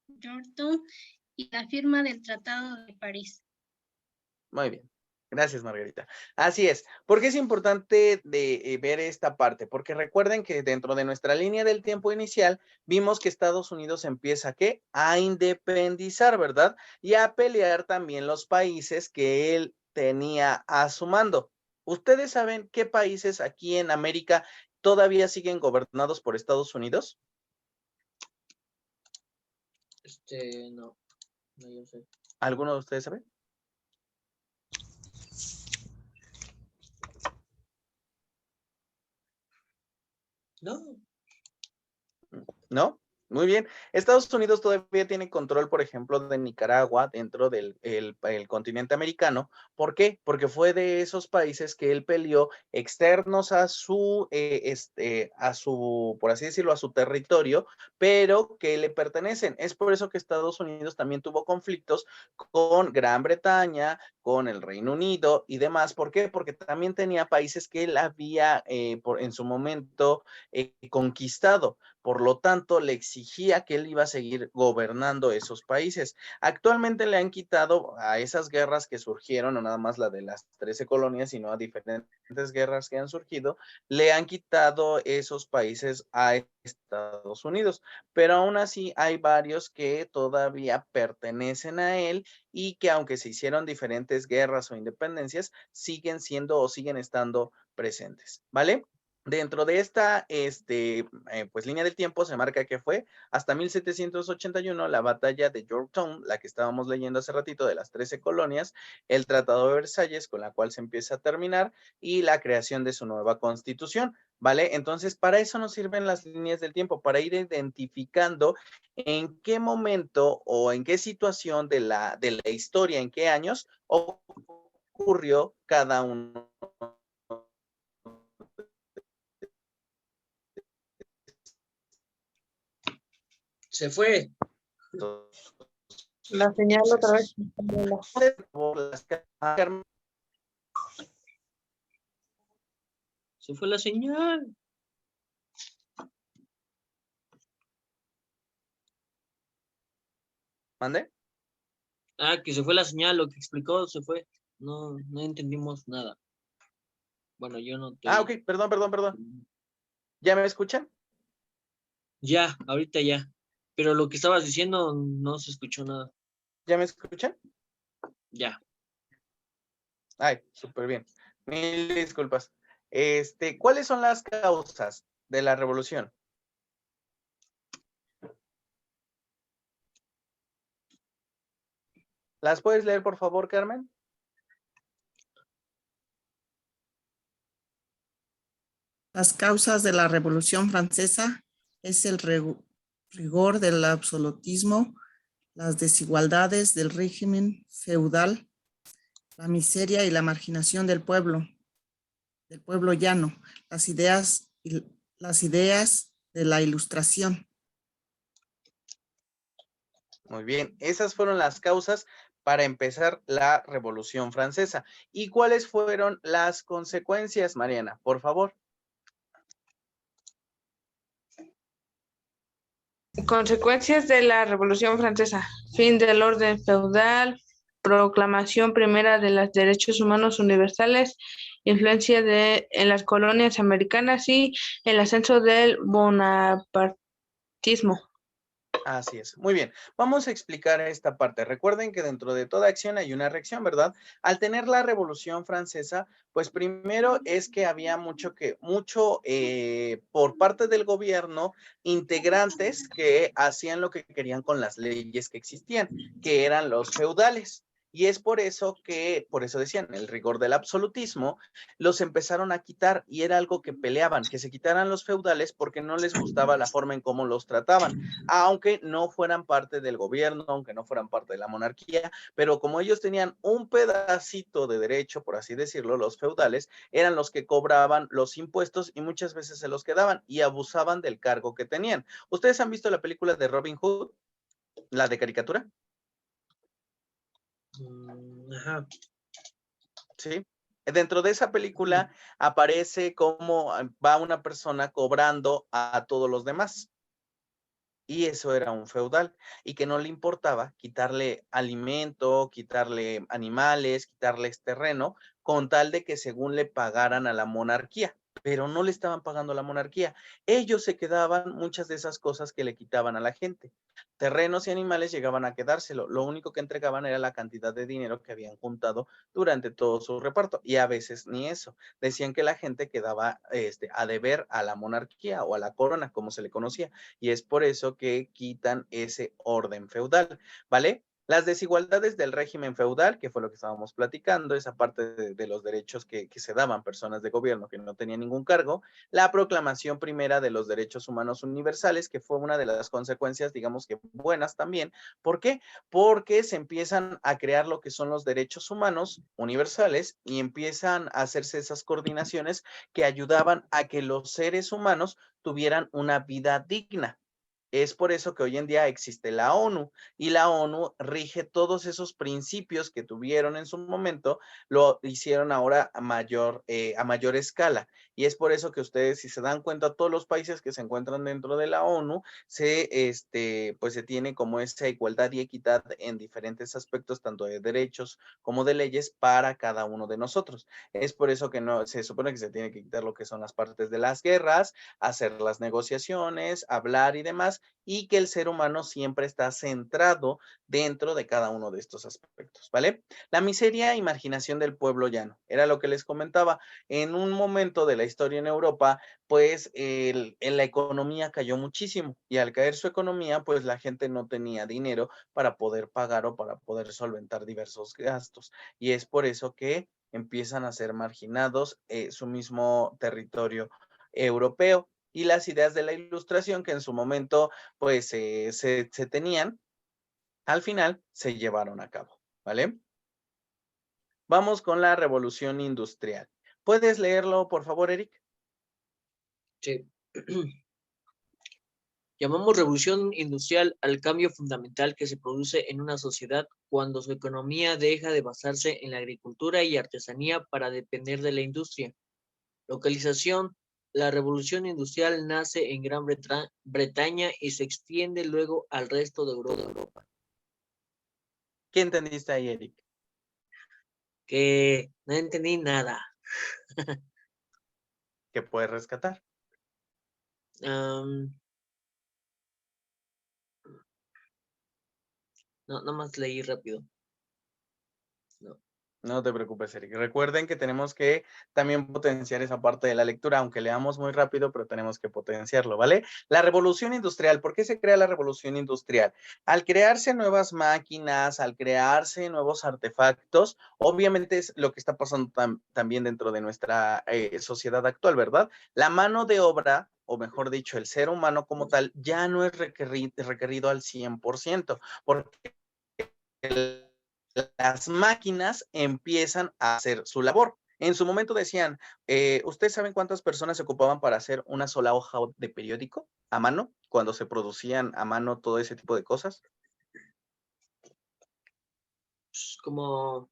Yorktown y la firma del Tratado de París. Muy bien. Gracias, Margarita. Así es. ¿Por qué es importante ver esta parte? Porque recuerden que dentro de nuestra línea del tiempo inicial vimos que Estados Unidos empieza ¿qué? A independizar, ¿verdad? Y a pelear también los países que él tenía a su mando. ¿Ustedes saben qué países aquí en América todavía siguen gobernados por Estados Unidos? No, no, yo sé. ¿Alguno de ustedes sabe? No, ¿No? Muy bien. Estados Unidos todavía tiene control, por ejemplo, de Nicaragua dentro del el continente americano. ¿Por qué? Porque fue de esos países que él peleó externos a su, por así decirlo, a su territorio, pero que le pertenecen. Es por eso que Estados Unidos también tuvo conflictos con Gran Bretaña, con el Reino Unido y demás. ¿Por qué? Porque también tenía países que él había en su momento conquistado. Por lo tanto, le exigía que él iba a seguir gobernando esos países. Actualmente le han quitado a esas guerras que surgieron, no nada más la de las 13 colonias, sino a diferentes guerras que han surgido, le han quitado esos países a Estados Unidos, pero aún así hay varios que todavía pertenecen a él y que aunque se hicieron diferentes guerras o independencias, siguen siendo o siguen estando presentes, ¿vale? Dentro de esta pues, línea del tiempo se marca que fue hasta 1781 la batalla de Yorktown, la que estábamos leyendo hace ratito de las 13 colonias, el Tratado de Versalles, con la cual se empieza a terminar, y la creación de su nueva constitución, ¿vale? Entonces, para eso nos sirven las líneas del tiempo, para ir identificando en qué momento o en qué situación de la historia, en qué años ocurrió cada uno. Se fue. La señal otra vez. Se fue la señal. ¿Mande? Ah, que se fue la señal, lo que explicó se fue. No, no entendimos nada. Bueno, yo no te... Ah, ok, perdón. ¿Ya me escuchan? Ya, ahorita ya. Pero lo que estabas diciendo no se escuchó nada. ¿Ya me escuchan? Ya. Ay, súper bien. Mil disculpas. ¿Cuáles son las causas de la revolución? ¿Las puedes leer, por favor, Carmen? Las causas de la Revolución Francesa es el rigor del absolutismo, las desigualdades del régimen feudal, la miseria y la marginación del pueblo llano, las ideas de la Ilustración. Muy bien, esas fueron las causas para empezar la Revolución Francesa. ¿Y cuáles fueron las consecuencias, Mariana? Por favor. Consecuencias de la Revolución Francesa. Fin del orden feudal, proclamación primera de los derechos humanos universales, influencia en las colonias americanas y el ascenso del bonapartismo. Así es. Muy bien. Vamos a explicar esta parte. Recuerden que dentro de toda acción hay una reacción, ¿verdad? Al tener la Revolución Francesa, pues primero es que había mucho por parte del gobierno, integrantes que hacían lo que querían con las leyes que existían, que eran los feudales. Y es por eso decían, el rigor del absolutismo, los empezaron a quitar y era algo que peleaban, que se quitaran los feudales porque no les gustaba la forma en cómo los trataban, aunque no fueran parte del gobierno, aunque no fueran parte de la monarquía, pero como ellos tenían un pedacito de derecho, por así decirlo, los feudales eran los que cobraban los impuestos y muchas veces se los quedaban y abusaban del cargo que tenían. ¿Ustedes han visto la película de Robin Hood, la de caricatura? Ajá. Sí. Dentro de esa película aparece cómo va una persona cobrando a todos los demás. Y eso era un feudal, y que no le importaba quitarle alimento, quitarle animales, quitarles terreno, con tal de que según le pagaran a la monarquía, pero no le estaban pagando a la monarquía. Ellos se quedaban muchas de esas cosas que le quitaban a la gente. Terrenos y animales llegaban a quedárselo. Lo único que entregaban era la cantidad de dinero que habían juntado durante todo su reparto, y a veces ni eso. Decían que la gente quedaba a deber a la monarquía o a la corona, como se le conocía, y es por eso que quitan ese orden feudal, ¿vale? Las desigualdades del régimen feudal, que fue lo que estábamos platicando, esa parte de los derechos que se daban personas de gobierno que no tenían ningún cargo, la proclamación primera de los derechos humanos universales, que fue una de las consecuencias, digamos que buenas también. ¿Por qué? Porque se empiezan a crear lo que son los derechos humanos universales y empiezan a hacerse esas coordinaciones que ayudaban a que los seres humanos tuvieran una vida digna. Es por eso que hoy en día existe la ONU y la ONU rige todos esos principios que tuvieron en su momento, lo hicieron ahora a mayor escala. Y es por eso que ustedes, si se dan cuenta, todos los países que se encuentran dentro de la ONU, pues se tiene como esa igualdad y equidad en diferentes aspectos, tanto de derechos como de leyes para cada uno de nosotros. Es por eso que no, se supone que se tiene que quitar lo que son las partes de las guerras, hacer las negociaciones, hablar y demás, y que el ser humano siempre está centrado dentro de cada uno de estos aspectos, ¿vale? La miseria y marginación del pueblo llano, era lo que les comentaba. En un momento de la historia en Europa, pues en la economía cayó muchísimo y al caer su economía, pues la gente no tenía dinero para poder pagar o para poder solventar diversos gastos. Y es por eso que empiezan a ser marginados su mismo territorio europeo y las ideas de la ilustración que en su momento pues se tenían, al final se llevaron a cabo, ¿vale? Vamos con la revolución industrial. ¿Puedes leerlo, por favor, Eric? Sí. Llamamos revolución industrial al cambio fundamental que se produce en una sociedad cuando su economía deja de basarse en la agricultura y artesanía para depender de la industria. Localización. La revolución industrial nace en Gran Bretaña y se extiende luego al resto de Europa. ¿Qué entendiste ahí, Eric? Que no entendí nada. ¿Qué puedes rescatar? No, nomás leí rápido. No. No te preocupes, Eric. Recuerden que tenemos que también potenciar esa parte de la lectura, aunque leamos muy rápido, pero tenemos que potenciarlo, ¿vale? La revolución industrial. ¿Por qué se crea la revolución industrial? Al crearse nuevas máquinas, al crearse nuevos artefactos, obviamente es lo que está pasando también dentro de nuestra sociedad actual, ¿verdad? La mano de obra, o mejor dicho, el ser humano como tal, ya no es requerido al 100%, porque las máquinas empiezan a hacer su labor. En su momento decían, ¿ustedes saben cuántas personas se ocupaban para hacer una sola hoja de periódico a mano, cuando se producían a mano todo ese tipo de cosas? Pues como,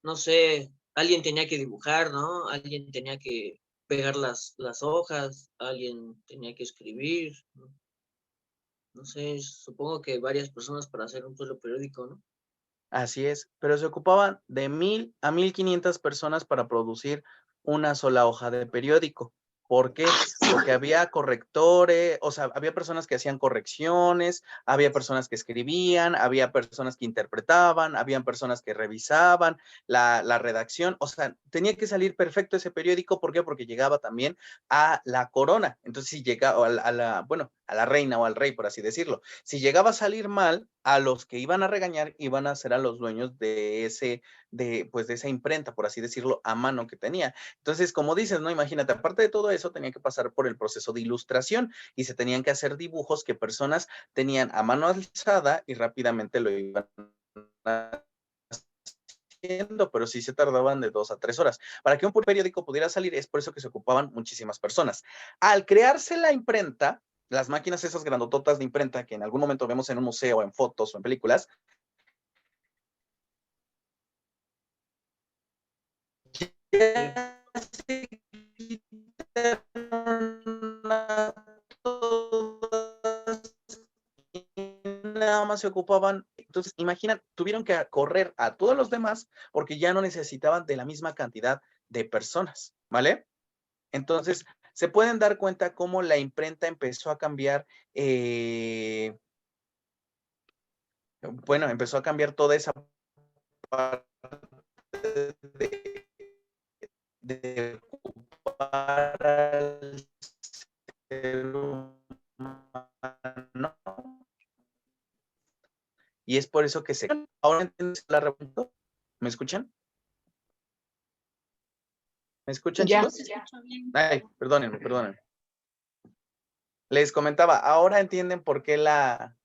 no sé, alguien tenía que dibujar, ¿no? Alguien tenía que pegar las hojas, alguien tenía que escribir, ¿no? No sé, supongo que varias personas para hacer un solo periódico, ¿no? Así es, pero se ocupaban de 1000 a 1500 personas para producir una sola hoja de periódico. ¿Por qué? Porque había correctores, o sea, había personas que hacían correcciones, había personas que escribían, había personas que interpretaban, habían personas que revisaban la redacción, o sea, tenía que salir perfecto ese periódico. ¿Por qué? Porque llegaba también a la corona. Entonces, si llegaba bueno, a la reina o al rey, por así decirlo. Si llegaba a salir mal, a los que iban a regañar iban a ser a los dueños de pues de esa imprenta, por así decirlo, a mano que tenía. Entonces, como dices, ¿no? Imagínate, aparte de todo eso, tenía que pasar por el proceso de ilustración y se tenían que hacer dibujos que personas tenían a mano alzada y rápidamente lo iban haciendo, pero sí se tardaban de 2 a 3 horas. Para que un periódico pudiera salir, es por eso que se ocupaban muchísimas personas. Al crearse la imprenta, las máquinas esas grandototas de imprenta que en algún momento vemos en un museo, en fotos o en películas, Sí. ya se nada más se ocupaban. Entonces, imaginan, tuvieron que correr a todos los demás porque ya no necesitaban de la misma cantidad de personas, ¿vale? Entonces, se pueden dar cuenta cómo la imprenta empezó a cambiar, bueno, empezó a cambiar toda esa parte de, de ocupar al ser humano y es por eso que se... ¿Ahora entiendes la revolución? ¿Me escuchan? ¿Me escuchan, Ya. chicos? Ay, perdónenme. Les comentaba, ahora entienden por qué la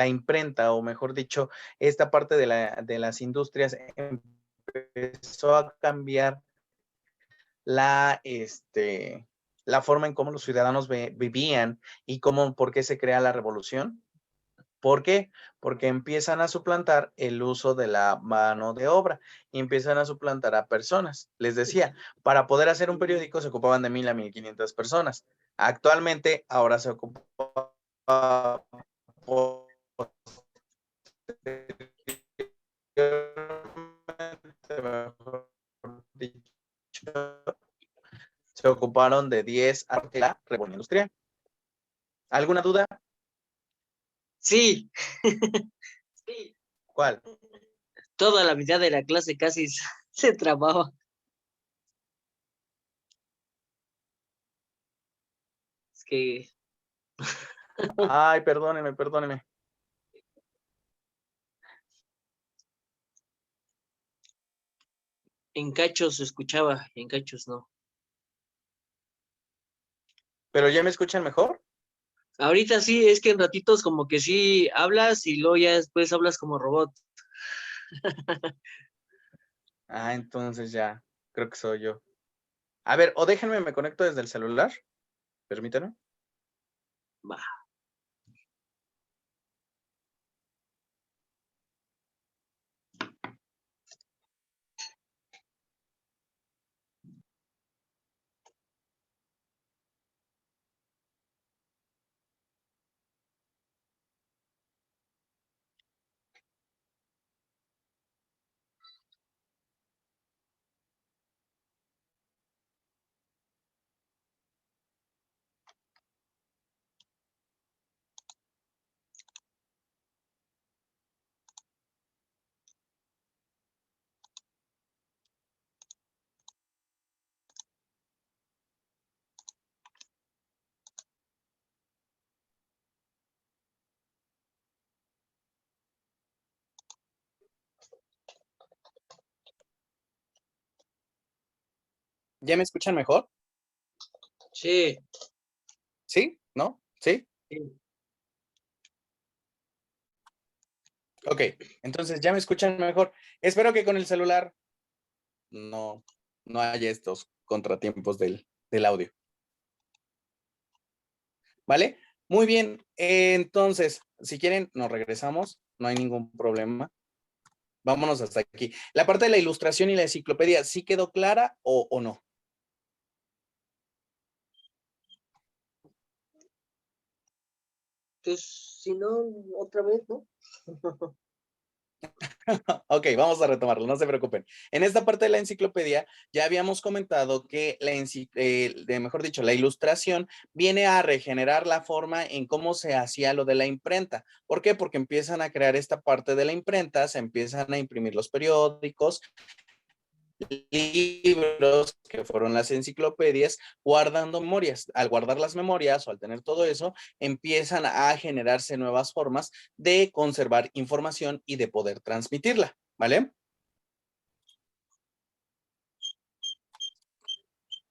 imprenta, o mejor dicho, esta parte de las industrias empezó a cambiar la forma en cómo los ciudadanos vivían y por qué se crea la revolución. ¿Por qué? Porque empiezan a suplantar el uso de la mano de obra y empiezan a suplantar a personas. Les decía, para poder hacer un periódico se ocupaban de 1,000 a 1,500 personas. Actualmente, ahora se ocupa se ocuparon de 10 a la revolución industrial. ¿Alguna duda? Sí. Sí. ¿Cuál? Toda la mitad de la clase casi se trababa. Es que Ay, perdónenme. en cachos se escuchaba, en cachos no. ¿Pero ya me escuchan mejor? Ahorita sí, es que en ratitos como que sí hablas y luego ya después hablas como robot. Ah, entonces ya, creo que soy yo. A ver, o déjenme, me conecto desde el celular. Permítanme. Va. ¿Ya me escuchan mejor? Sí. ¿Sí? ¿No? ¿Sí? Sí. Ok, entonces ya me escuchan mejor. Espero que con el celular no haya estos contratiempos del audio. ¿Vale? Muy bien, entonces, si quieren, nos regresamos, no hay ningún problema. Vámonos hasta aquí. La parte de la ilustración y la enciclopedia, ¿sí quedó clara o no? Pues si no, otra vez, ¿no? Ok, vamos a retomarlo, no se preocupen. En esta parte de la enciclopedia ya habíamos comentado que mejor dicho, la ilustración viene a regenerar la forma en cómo se hacía lo de la imprenta. ¿Por qué? Porque empiezan a crear esta parte de la imprenta, se empiezan a imprimir los periódicos, libros, que fueron las enciclopedias, guardando memorias. Al guardar las memorias o al tener todo eso, empiezan a generarse nuevas formas de conservar información y de poder transmitirla, ¿vale?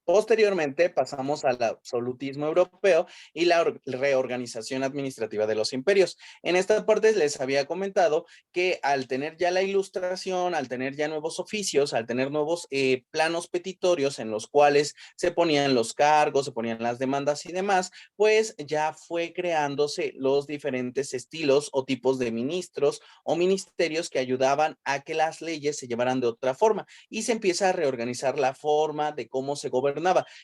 Posteriormente pasamos al absolutismo europeo y la reorganización administrativa de los imperios. En esta parte les había comentado que al tener ya la ilustración, al tener ya nuevos oficios, al tener nuevos planos petitorios en los cuales se ponían los cargos, se ponían las demandas y demás, pues ya fue creándose los diferentes estilos o tipos de ministros o ministerios que ayudaban a que las leyes se llevaran de otra forma y se empieza a reorganizar la forma de cómo se gobernaba.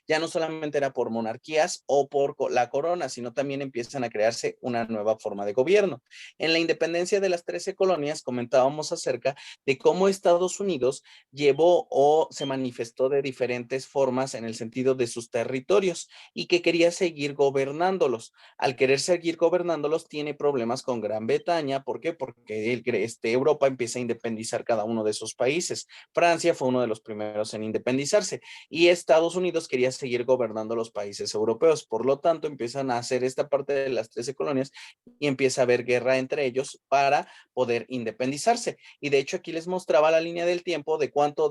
Ya no solamente era por monarquías o por la corona, sino también empiezan a crearse una nueva forma de gobierno. En la independencia de las 13 colonias comentábamos acerca de cómo Estados Unidos llevó o se manifestó de diferentes formas en el sentido de sus territorios y que quería seguir gobernándolos. Al querer seguir gobernándolos tiene problemas con Gran Bretaña. ¿Por qué? Porque Europa empieza a independizar cada uno de esos países. Francia fue uno de los primeros en independizarse y Estados Unidos quería seguir gobernando los países europeos. Por lo tanto, empiezan a hacer esta parte de las 13 colonias y empieza a haber guerra entre ellos para poder independizarse. Y de hecho aquí les mostraba la línea del tiempo de cuánto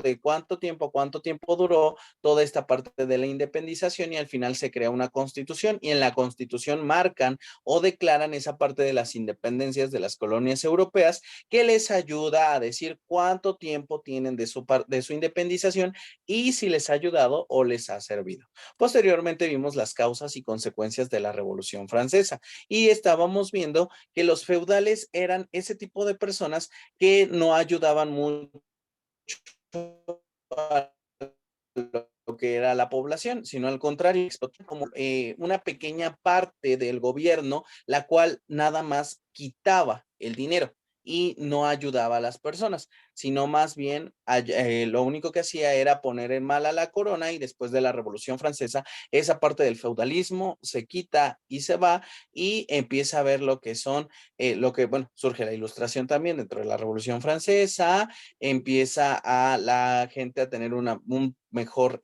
tiempo duró toda esta parte de la independización, y al final se crea una constitución, y en la constitución marcan o declaran esa parte de las independencias de las colonias europeas, que les ayuda a decir cuánto tiempo tienen de su independización y si les ha ayudado o les ha servido. Posteriormente vimos las causas y consecuencias de la Revolución Francesa y estábamos viendo que los feudales eran ese tipo de personas que no ayudaban mucho a lo que era la población, sino al contrario, explotaban como una pequeña parte del gobierno, la cual nada más quitaba el dinero y no ayudaba a las personas, sino más bien lo único que hacía era poner en mal a la corona. Y después de la Revolución Francesa, esa parte del feudalismo se quita y se va, y empieza a ver lo que son, bueno, surge la Ilustración también dentro de la Revolución Francesa, empieza a la gente a tener un mejor,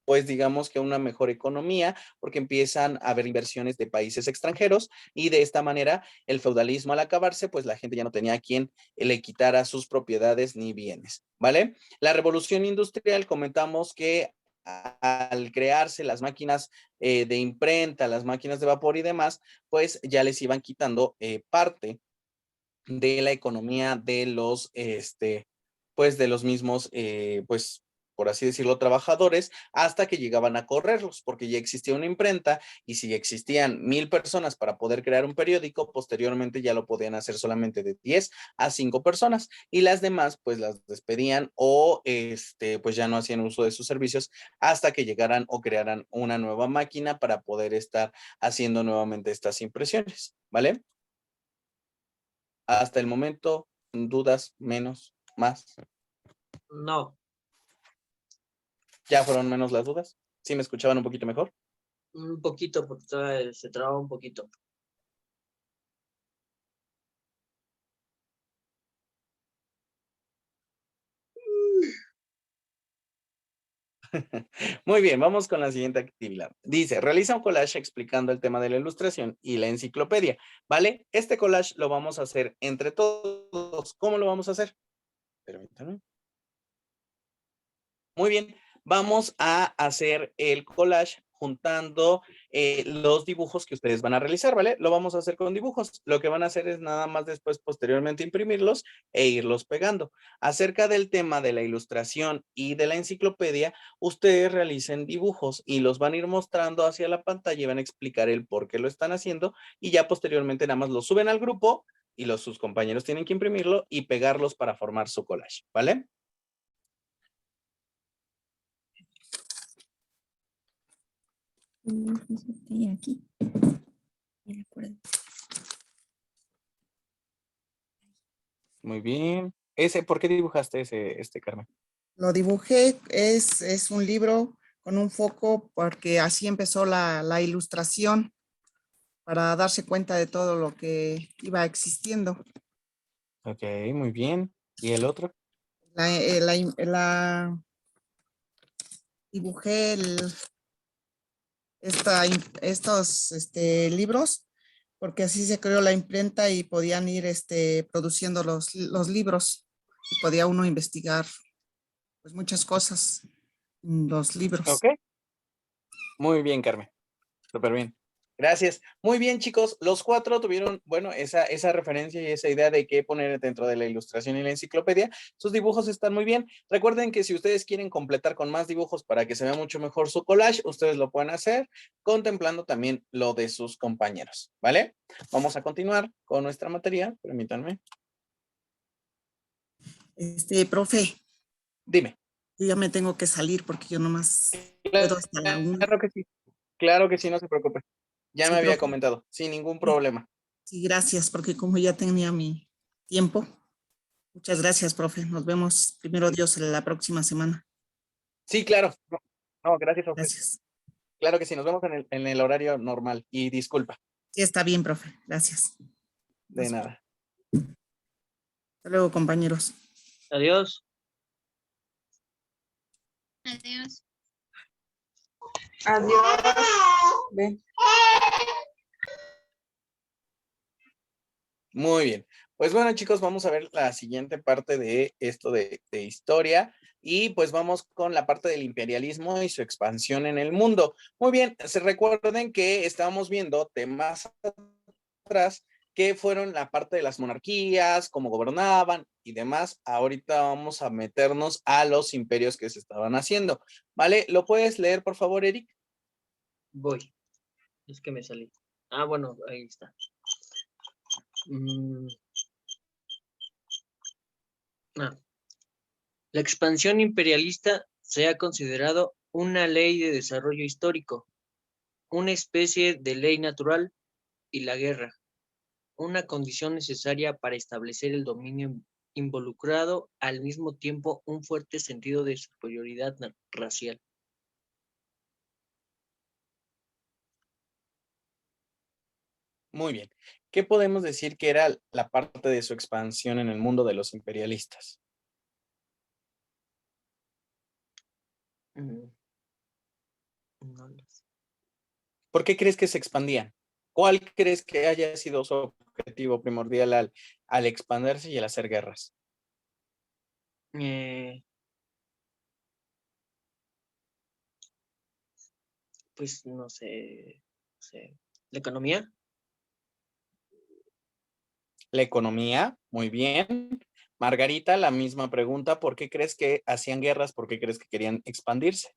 pues digamos que una mejor economía, porque empiezan a haber inversiones de países extranjeros, y de esta manera el feudalismo al acabarse, pues la gente ya no tenía a quien le quitara sus propiedades ni bienes, ¿vale? La Revolución Industrial, comentamos que al crearse las máquinas de imprenta, las máquinas de vapor y demás, pues ya les iban quitando parte de la economía de los, pues de los mismos, pues por así decirlo, trabajadores, hasta que llegaban a correrlos, porque ya existía una imprenta, y si existían 1000 personas para poder crear un periódico, posteriormente ya lo podían hacer solamente de 10 a 5 personas, y las demás pues las despedían o pues ya no hacían uso de sus servicios hasta que llegaran o crearan una nueva máquina para poder estar haciendo nuevamente estas impresiones, ¿vale? Hasta el momento, dudas, menos, más. No, ¿Ya fueron menos las dudas? ¿Sí me escuchaban un poquito mejor? un poquito, porque todavía se traba un poquito. Muy bien, vamos con la siguiente actividad. Dice, realiza un collage explicando el tema de la ilustración y la enciclopedia, ¿vale? Este collage lo vamos a hacer entre todos. ¿Cómo lo vamos a hacer? Permítanme. Muy bien, vamos a hacer el collage juntando los dibujos que ustedes van a realizar, ¿vale? Lo vamos a hacer con dibujos. Lo que van a hacer es nada más después, posteriormente, imprimirlos e irlos pegando. Acerca del tema de la ilustración y de la enciclopedia, ustedes realicen dibujos y los van a ir mostrando hacia la pantalla y van a explicar el por qué lo están haciendo, y ya posteriormente nada más lo suben al grupo y sus compañeros tienen que imprimirlo y pegarlos para formar su collage, ¿vale? Aquí. Muy bien. ¿Por qué dibujaste ese, Carmen? Lo dibujé, es un libro con un foco porque así empezó la ilustración, para darse cuenta de todo lo que iba existiendo. Ok, muy bien. ¿Y el otro? Dibujé estos libros, porque así se creó la imprenta y podían ir produciendo los libros, y podía uno investigar pues muchas cosas en los libros. Ok. Muy bien, Carmen. Súper bien. Gracias. Muy bien, chicos. Los 4 tuvieron, bueno, esa referencia y esa idea de qué poner dentro de la ilustración y la enciclopedia. Sus dibujos están muy bien. Recuerden que si ustedes quieren completar con más dibujos para que se vea mucho mejor su collage, ustedes lo pueden hacer contemplando también lo de sus compañeros, ¿vale? Vamos a continuar con nuestra materia. Permítanme. Profe, Dime. yo ya me tengo que salir porque yo nomás puedo hasta la 1. Claro que sí. Claro que sí, no se preocupe. Ya Sí, me había profe. comentado, sin ningún Sí, problema. sí, gracias, porque como ya tenía mi tiempo. Muchas gracias, profe. Nos vemos, primero Dios, la próxima semana. Sí, claro. No, no, gracias a usted. Gracias. Claro que sí, nos vemos en el horario normal. Y disculpa, Sí, está bien, profe. Gracias. de nada. Hasta luego, compañeros. Adiós. Adiós. Adiós. Ven. Muy bien. Pues bueno, chicos, vamos a ver la siguiente parte de esto de historia y pues vamos con la parte del imperialismo y su expansión en el mundo. Muy bien, se recuerden que estábamos viendo temas atrás que fueron la parte de las monarquías, cómo gobernaban y demás. Ahorita vamos a meternos a los imperios que se estaban haciendo, ¿vale? ¿Lo puedes leer, por favor, Eric? Voy. Es que me salí. Ah, bueno, ahí está. La expansión imperialista se ha considerado una ley de desarrollo histórico, una especie de ley natural, y la guerra, una condición necesaria para establecer el dominio involucrado, al mismo tiempo un fuerte sentido de superioridad racial. Muy bien. ¿Qué podemos decir que era la parte de su expansión en el mundo de los imperialistas? No lo sé. ¿Por qué crees que se expandían? ¿Cuál crees que haya sido su objetivo primordial al expandirse y al hacer guerras? Pues no sé, ¿la economía? La economía, muy bien. Margarita, la misma pregunta, ¿por qué crees que hacían guerras? ¿Por qué crees que querían expandirse?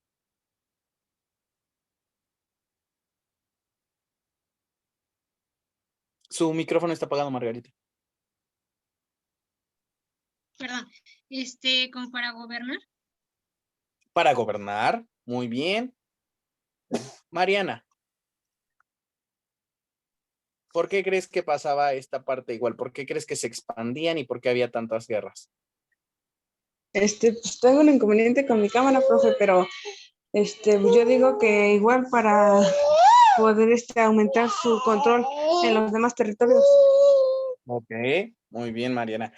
Su micrófono está apagado, Margarita. Perdón, como para gobernar. Para gobernar, muy bien. Mariana, ¿por qué crees que pasaba esta parte igual? ¿Por qué crees que se expandían y por qué había tantas guerras? Pues tengo un inconveniente con mi cámara, profe, pero yo digo que igual para poder aumentar su control en los demás territorios. Ok, muy bien, Mariana.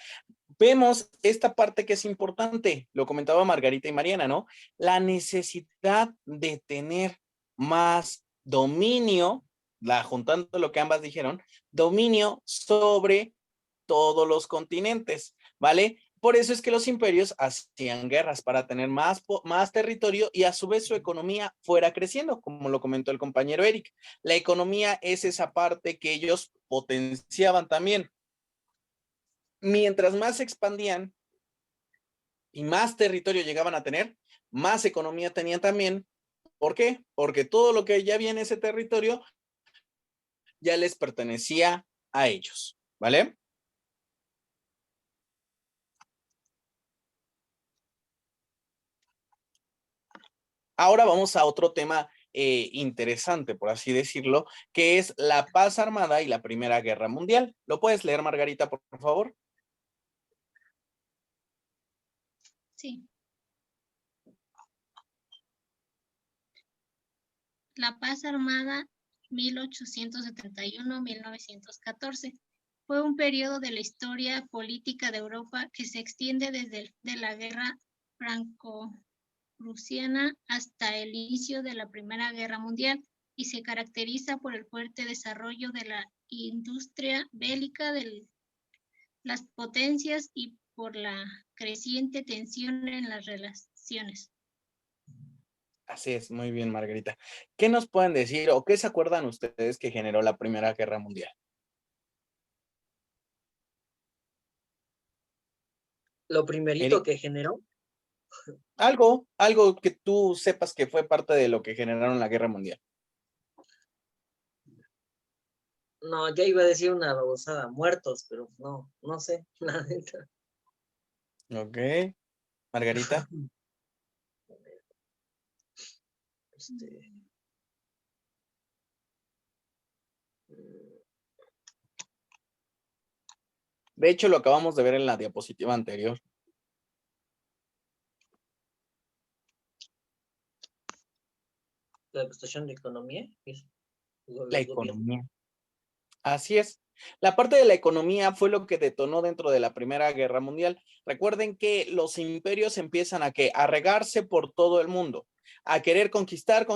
Vemos esta parte que es importante, lo comentaba Margarita y Mariana, ¿no? La necesidad de tener más dominio, juntando lo que ambas dijeron, dominio sobre todos los continentes, ¿vale? Por eso es que los imperios hacían guerras para tener más territorio y a su vez su economía fuera creciendo, como lo comentó el compañero Eric. La economía es esa parte que ellos potenciaban también. Mientras más se expandían y más territorio llegaban a tener, más economía tenían también. ¿Por qué? Porque todo lo que ya había en ese territorio ya les pertenecía a ellos, ¿vale? Ahora vamos a otro tema interesante, por así decirlo, que es la paz armada y la Primera Guerra Mundial. ¿Lo puedes leer, Margarita, por favor? Sí. La paz armada 1871-1914 fue un periodo de la historia política de Europa que se extiende desde la Guerra Franco-Prusiana hasta el inicio de la Primera Guerra Mundial y se caracteriza por el fuerte desarrollo de la industria bélica de las potencias y por la creciente tensión en las relaciones. Así es, muy bien, Margarita. ¿Qué nos pueden decir o qué se acuerdan ustedes que generó la Primera Guerra Mundial? Lo primerito Eric, que generó, algo que tú sepas que fue parte de lo que generaron la Guerra Mundial. no, ya iba a decir una babosada, muertos, pero no sé, la neta. Ok, Margarita. De hecho, lo acabamos de ver en la diapositiva anterior. La devastación de economía, La los gobiernos. economía. Así es. La parte de la economía fue lo que detonó dentro de la Primera Guerra Mundial. Recuerden que los imperios empiezan a regarse por todo el mundo. a querer conquistar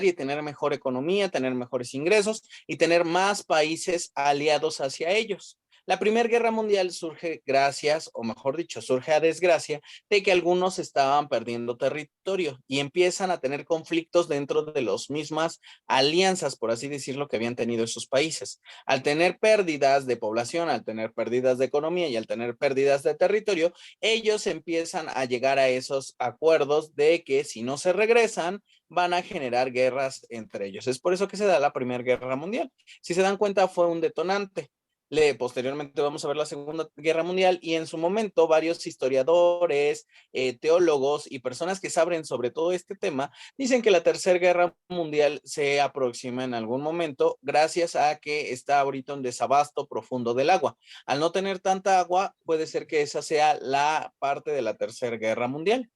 y tener mejor economía, tener mejores ingresos y tener más países aliados hacia ellos. La Primera Guerra Mundial surge gracias, o mejor dicho, surge a desgracia de que algunos estaban perdiendo territorio y empiezan a tener conflictos dentro de las mismas alianzas, por así decirlo, que habían tenido esos países. Al tener pérdidas de población, al tener pérdidas de economía y al tener pérdidas de territorio, ellos empiezan a llegar a esos acuerdos de que si no se regresan, van a generar guerras entre ellos. Es por eso que se da la Primera Guerra Mundial. Si se dan cuenta, fue un detonante. Posteriormente vamos a ver la Segunda Guerra Mundial y en su momento varios historiadores, teólogos y personas que saben sobre todo este tema dicen que la Tercera Guerra Mundial se aproxima en algún momento gracias a que está ahorita un desabasto profundo del agua. Al no tener tanta agua, puede ser que esa sea la parte de la Tercera Guerra Mundial,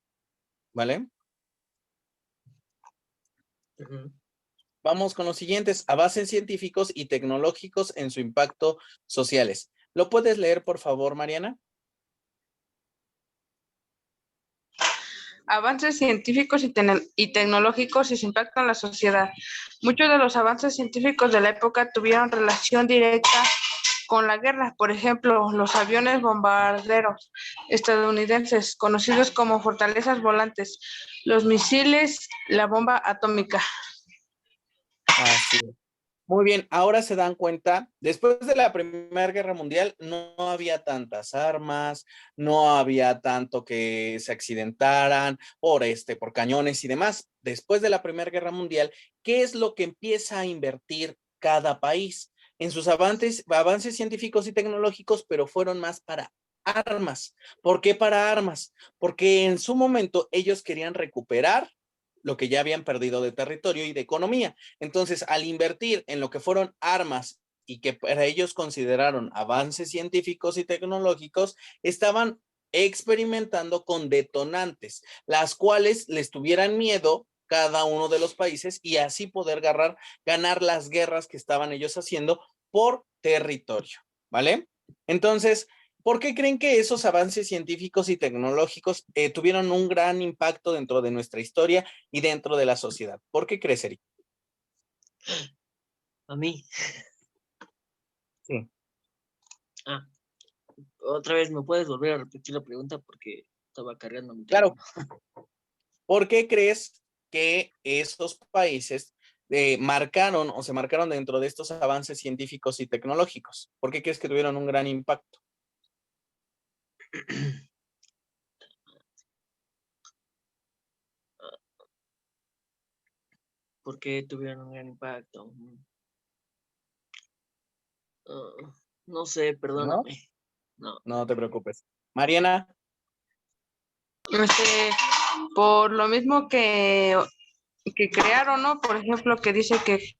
¿vale? Vamos con los siguientes, avances científicos y tecnológicos en su impacto sociales. ¿Lo puedes leer, por favor, Mariana? Avances científicos y tecnológicos y su impacto en la sociedad. Muchos de los avances científicos de la época tuvieron relación directa con la guerra. Por ejemplo, los aviones bombarderos estadounidenses, conocidos como fortalezas volantes, los misiles, la bomba atómica. Así es. Muy bien, ahora se dan cuenta, después de la Primera Guerra Mundial no había tantas armas, no había tanto que se accidentaran por cañones y demás. Después de la Primera Guerra Mundial, ¿qué es lo que empieza a invertir cada país? En sus avances científicos y tecnológicos, pero fueron más para armas. ¿Por qué para armas? Porque en su momento ellos querían recuperar lo que ya habían perdido de territorio y de economía. Entonces, al invertir en lo que fueron armas y que para ellos consideraron avances científicos y tecnológicos, estaban experimentando con detonantes, las cuales les tuvieran miedo cada uno de los países y así poder ganar las guerras que estaban ellos haciendo por territorio, ¿vale? Entonces, ¿por qué creen que esos avances científicos y tecnológicos tuvieron un gran impacto dentro de nuestra historia y dentro de la sociedad? ¿Por qué crees, Eric? A mí. Sí. Otra vez, ¿me puedes volver a repetir la pregunta? Porque estaba cargando mi Claro. teléfono. ¿Por qué crees que esos países marcaron o se marcaron dentro de estos avances científicos y tecnológicos? ¿Por qué crees que tuvieron un gran impacto? ¿Por qué tuvieron un gran impacto? No sé, perdóname. No te preocupes. Mariana. Por lo mismo que crearon, ¿no? Por ejemplo, que dice que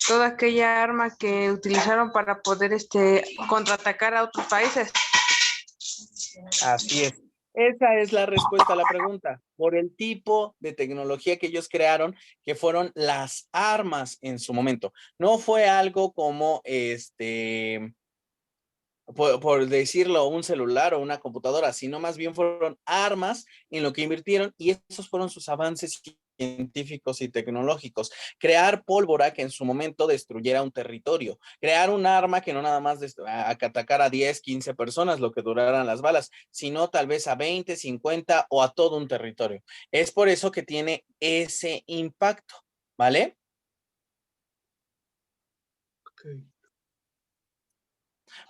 toda aquella arma que utilizaron para poder contraatacar a otros países. Así es. Esa es la respuesta a la pregunta. Por el tipo de tecnología que ellos crearon, que fueron las armas en su momento. No fue algo como por decirlo, un celular o una computadora, sino más bien fueron armas en lo que invirtieron y esos fueron sus avances científicos y tecnológicos. Crear pólvora que en su momento destruyera un territorio, crear un arma que no nada más atacara a 10, 15 personas, lo que duraran las balas, sino tal vez a 20, 50 o a todo un territorio. Es por eso que tiene ese impacto, ¿vale? Okay.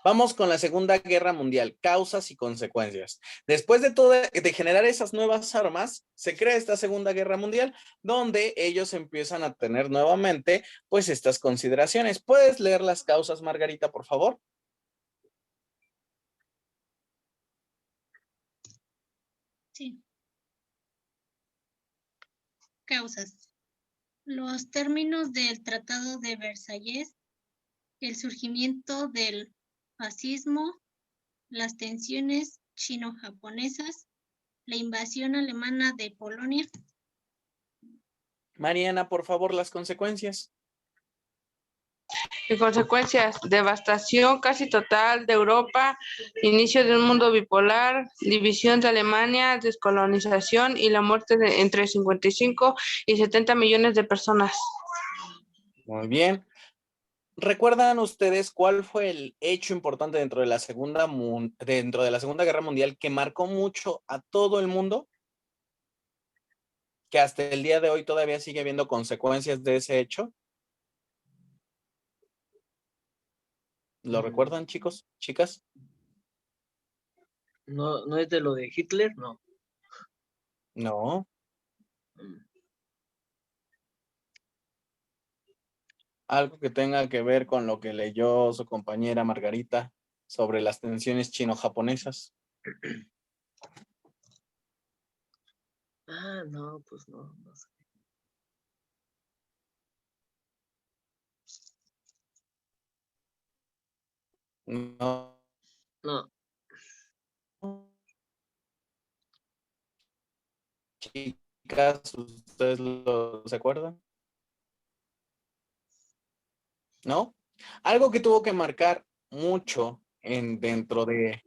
Vamos con la Segunda Guerra Mundial, causas y consecuencias. Después de generar esas nuevas armas, se crea esta Segunda Guerra Mundial, donde ellos empiezan a tener nuevamente, pues, estas consideraciones. ¿Puedes leer las causas, Margarita, por favor? Sí. Causas. Los términos del Tratado de Versalles, el surgimiento del fascismo, las tensiones chino-japonesas, la invasión alemana de Polonia. Mariana, por favor, las consecuencias. Y consecuencias, devastación casi total de Europa, inicio de un mundo bipolar, división de Alemania, descolonización y la muerte de entre 55 y 70 millones de personas. Muy bien. ¿Recuerdan ustedes cuál fue el hecho importante dentro de la Segunda Guerra Mundial que marcó mucho a todo el mundo? Que hasta el día de hoy todavía sigue habiendo consecuencias de ese hecho. ¿Lo recuerdan, chicos, chicas? No, no es de lo de Hitler, no. No. Mm. Algo que tenga que ver con lo que leyó su compañera Margarita sobre las tensiones chino-japonesas. Ah, no, pues no, no sé. No. No, Chicas, ¿ustedes se acuerdan? ¿No? Algo que tuvo que marcar mucho dentro de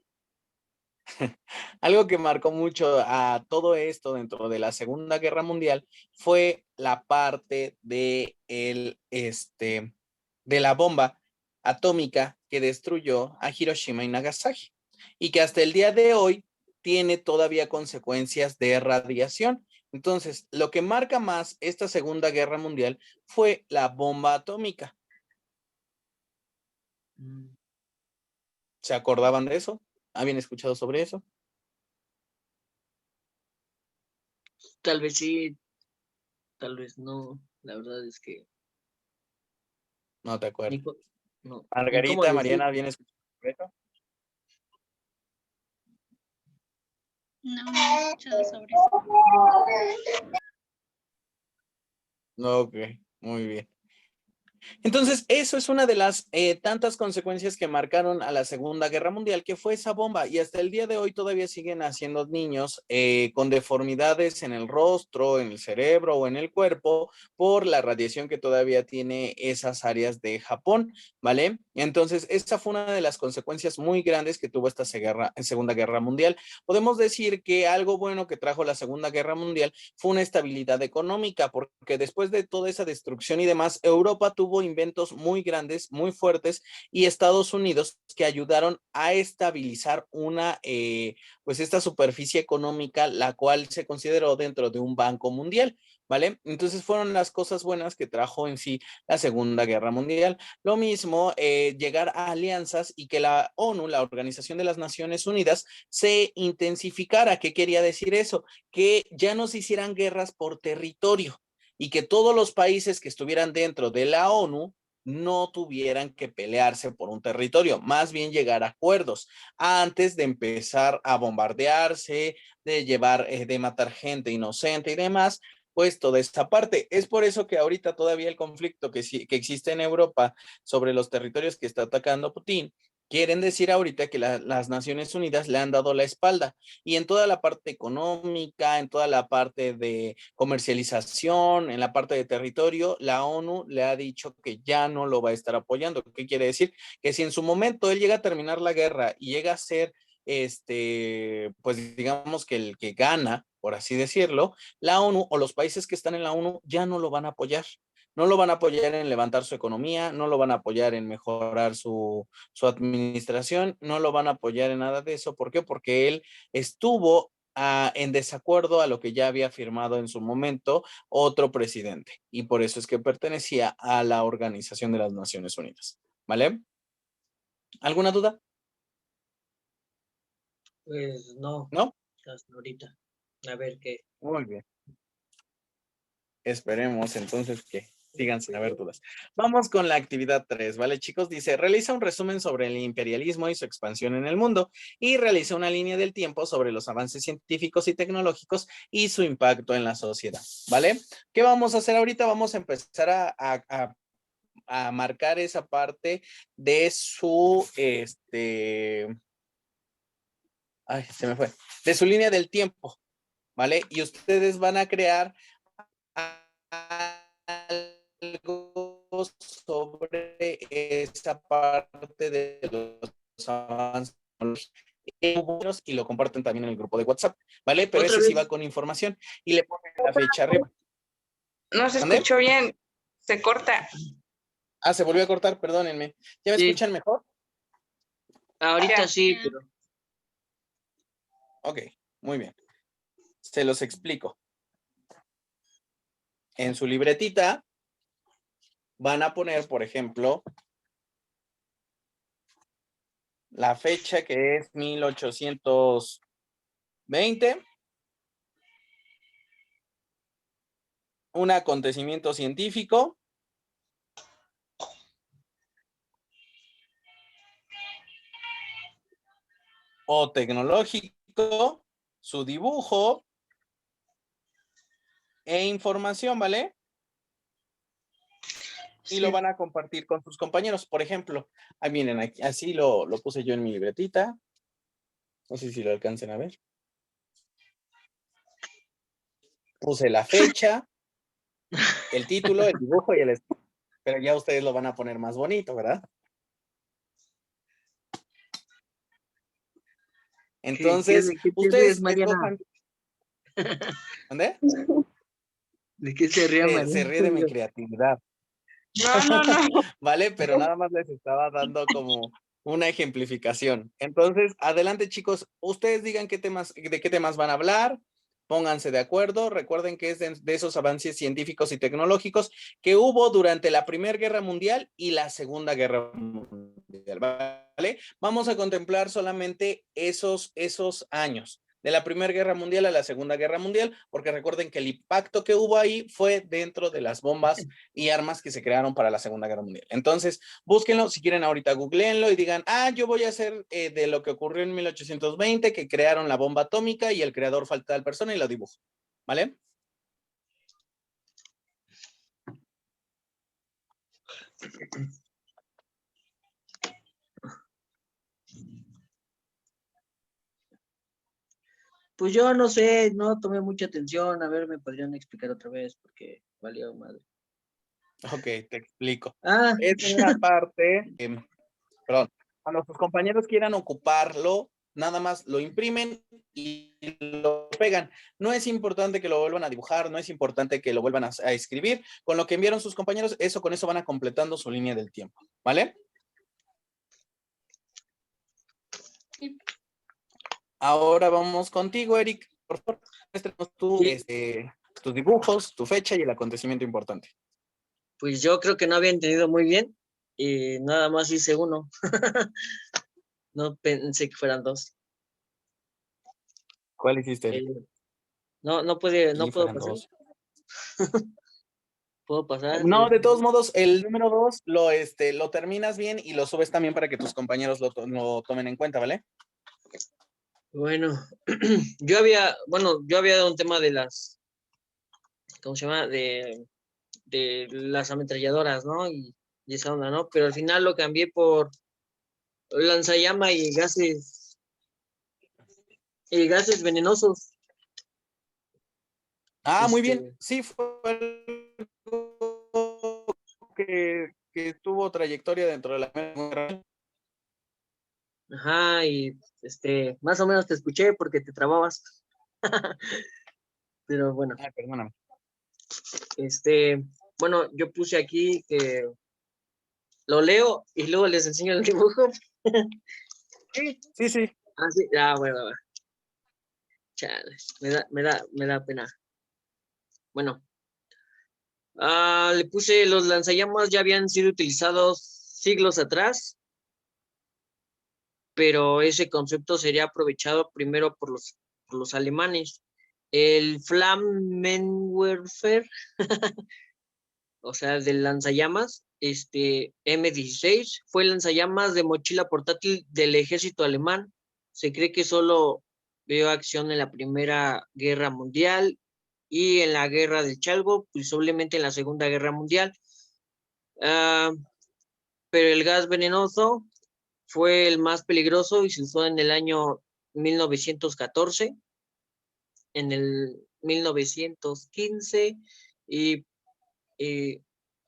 algo que marcó mucho a todo esto dentro de la Segunda Guerra Mundial fue la parte de la bomba atómica que destruyó a Hiroshima y Nagasaki y que hasta el día de hoy tiene todavía consecuencias de radiación. Entonces, lo que marca más esta Segunda Guerra Mundial fue la bomba atómica. ¿Se acordaban de eso? ¿Habían escuchado sobre eso? tal vez sí, tal vez no. La verdad es que No te acuerdas. no, ni cómo Margarita, decir. Mariana, ¿habían escuchado sobre eso? No, no he escuchado sobre eso. Ok, muy bien. Entonces, eso es una de las tantas consecuencias que marcaron a la Segunda Guerra Mundial, que fue esa bomba. Y hasta el día de hoy todavía siguen haciendo niños con deformidades en el rostro, en el cerebro o en el cuerpo por la radiación que todavía tiene esas áreas de Japón, ¿vale? Entonces, esa fue una de las consecuencias muy grandes que tuvo esta Segunda Guerra Mundial. Podemos decir que algo bueno que trajo la Segunda Guerra Mundial fue una estabilidad económica, porque después de toda esa destrucción y demás, Europa tuvo inventos muy grandes, muy fuertes, y Estados Unidos que ayudaron a estabilizar pues esta superficie económica, la cual se consideró dentro de un banco mundial, ¿vale? Entonces fueron las cosas buenas que trajo en sí la Segunda Guerra Mundial. Lo mismo, llegar a alianzas y que la ONU, la Organización de las Naciones Unidas, se intensificara. ¿Qué quería decir eso? Que ya no se hicieran guerras por territorio y que todos los países que estuvieran dentro de la ONU no tuvieran que pelearse por un territorio, más bien llegar a acuerdos antes de empezar a bombardearse, de matar gente inocente y demás, pues toda esta parte. Es por eso que ahorita todavía el conflicto que existe en Europa sobre los territorios que está atacando Putin, quieren decir ahorita que las Naciones Unidas le han dado la espalda, y en toda la parte económica, en toda la parte de comercialización, en la parte de territorio, la ONU le ha dicho que ya no lo va a estar apoyando. ¿Qué quiere decir? Que si en su momento él llega a terminar la guerra y llega a ser pues digamos que el que gana, por así decirlo, la ONU o los países que están en la ONU ya no lo van a apoyar. No lo van a apoyar en levantar su economía, no lo van a apoyar en mejorar su administración, no lo van a apoyar en nada de eso. ¿Por qué? Porque él estuvo en desacuerdo a lo que ya había firmado en su momento otro presidente, y por eso es que pertenecía a la Organización de las Naciones Unidas. ¿Vale? ¿Alguna duda? Pues no, ¿No? hasta ahorita. A ver qué. Muy bien. Esperemos entonces que sigan sin haber dudas. Vamos con la actividad 3, ¿vale, chicos? Dice, realiza un resumen sobre el imperialismo y su expansión en el mundo y realiza una línea del tiempo sobre los avances científicos y tecnológicos y su impacto en la sociedad, ¿vale? ¿Qué vamos a hacer ahorita? Vamos a empezar a marcar esa parte de su, ay, se me fue, de su línea del tiempo, ¿vale? Y ustedes van a crear algo sobre esa parte de los avances y lo comparten también en el grupo de WhatsApp, ¿vale? Pero ¿Otra ese sí vez? va con información y le ponen la fecha arriba. No se ¿Mande? escuchó bien, se corta. Ah, se volvió a cortar, perdónenme. ¿Ya me Sí. escuchan mejor? Ahorita Ya. sí, Ya. pero Ok, muy bien. Se los explico. En su libretita van a poner, por ejemplo, la fecha que es 1820, un acontecimiento científico, o tecnológico, su dibujo e información, ¿vale? Y lo Sí. van a compartir con sus compañeros. Por ejemplo, ahí miren, aquí, así lo puse yo en mi libretita. No sé si lo alcancen a ver. Puse la fecha, el título, el dibujo y el estilo. Pero ya ustedes lo van a poner más bonito, ¿verdad? Entonces, ¿De qué te ríes, ustedes Mariana? escojan. ¿Dónde? ¿De qué se ríe Mariana? Se ríe de mi creatividad, No. ¿vale? Pero nada más les estaba dando como una ejemplificación. Entonces, adelante, chicos. Ustedes digan de qué temas van a hablar. Pónganse de acuerdo. Recuerden que es de esos avances científicos y tecnológicos que hubo durante la Primera Guerra Mundial y la Segunda Guerra Mundial, ¿vale? Vamos a contemplar solamente esos años, de la Primera Guerra Mundial a la Segunda Guerra Mundial, porque recuerden que el impacto que hubo ahí fue dentro de las bombas y armas que se crearon para la Segunda Guerra Mundial. Entonces, búsquenlo, si quieren ahorita googleenlo y digan, yo voy a hacer de lo que ocurrió en 1820, que crearon la bomba atómica y el creador fue tal persona y lo dibujo, ¿vale? Pues yo no sé, no tomé mucha atención. A ver, me podrían explicar otra vez porque valió madre. Ok, te explico. Ah, Es una parte, perdón, cuando sus compañeros quieran ocuparlo, nada más lo imprimen y lo pegan. No es importante que lo vuelvan a dibujar, no es importante que lo vuelvan a escribir. Con lo que enviaron sus compañeros, con eso van a completando su línea del tiempo, ¿vale? Sí. Ahora vamos contigo, Eric. Por favor, muéstranos tú, sí, tus dibujos, tu fecha y el acontecimiento importante. pues yo creo que no había entendido muy bien y nada más hice uno. No pensé que fueran dos. ¿Cuál hiciste, Eric? No Y puedo fueran pasar. dos. Puedo pasar. No, de todos modos, el número 2 lo terminas bien y lo subes también para que tus compañeros lo tomen en cuenta, ¿vale? Bueno, yo había dado un tema de las, ¿cómo se llama? De las ametralladoras, ¿no? Y esa onda, ¿no? Pero al final lo cambié por lanzallama y gases venenosos. Muy bien. Sí, fue algo que tuvo trayectoria dentro de la guerra. Ajá, y más o menos te escuché porque te trababas. Pero bueno, Perdóname. bueno, yo puse aquí que lo leo y luego les enseño el dibujo. Sí. Ah, sí, bueno. Chale, me da pena. Bueno, le puse los lanzallamas ya habían sido utilizados siglos atrás, pero ese concepto sería aprovechado primero por los alemanes. El Flammenwerfer, o sea, del lanzallamas, M16, fue el lanzallamas de mochila portátil del ejército alemán. Se cree que solo vio acción en la Primera Guerra Mundial y en la Guerra del Chalco, posiblemente en la Segunda Guerra Mundial. Pero el gas venenoso fue el más peligroso y se usó en el año 1914, en el 1915 y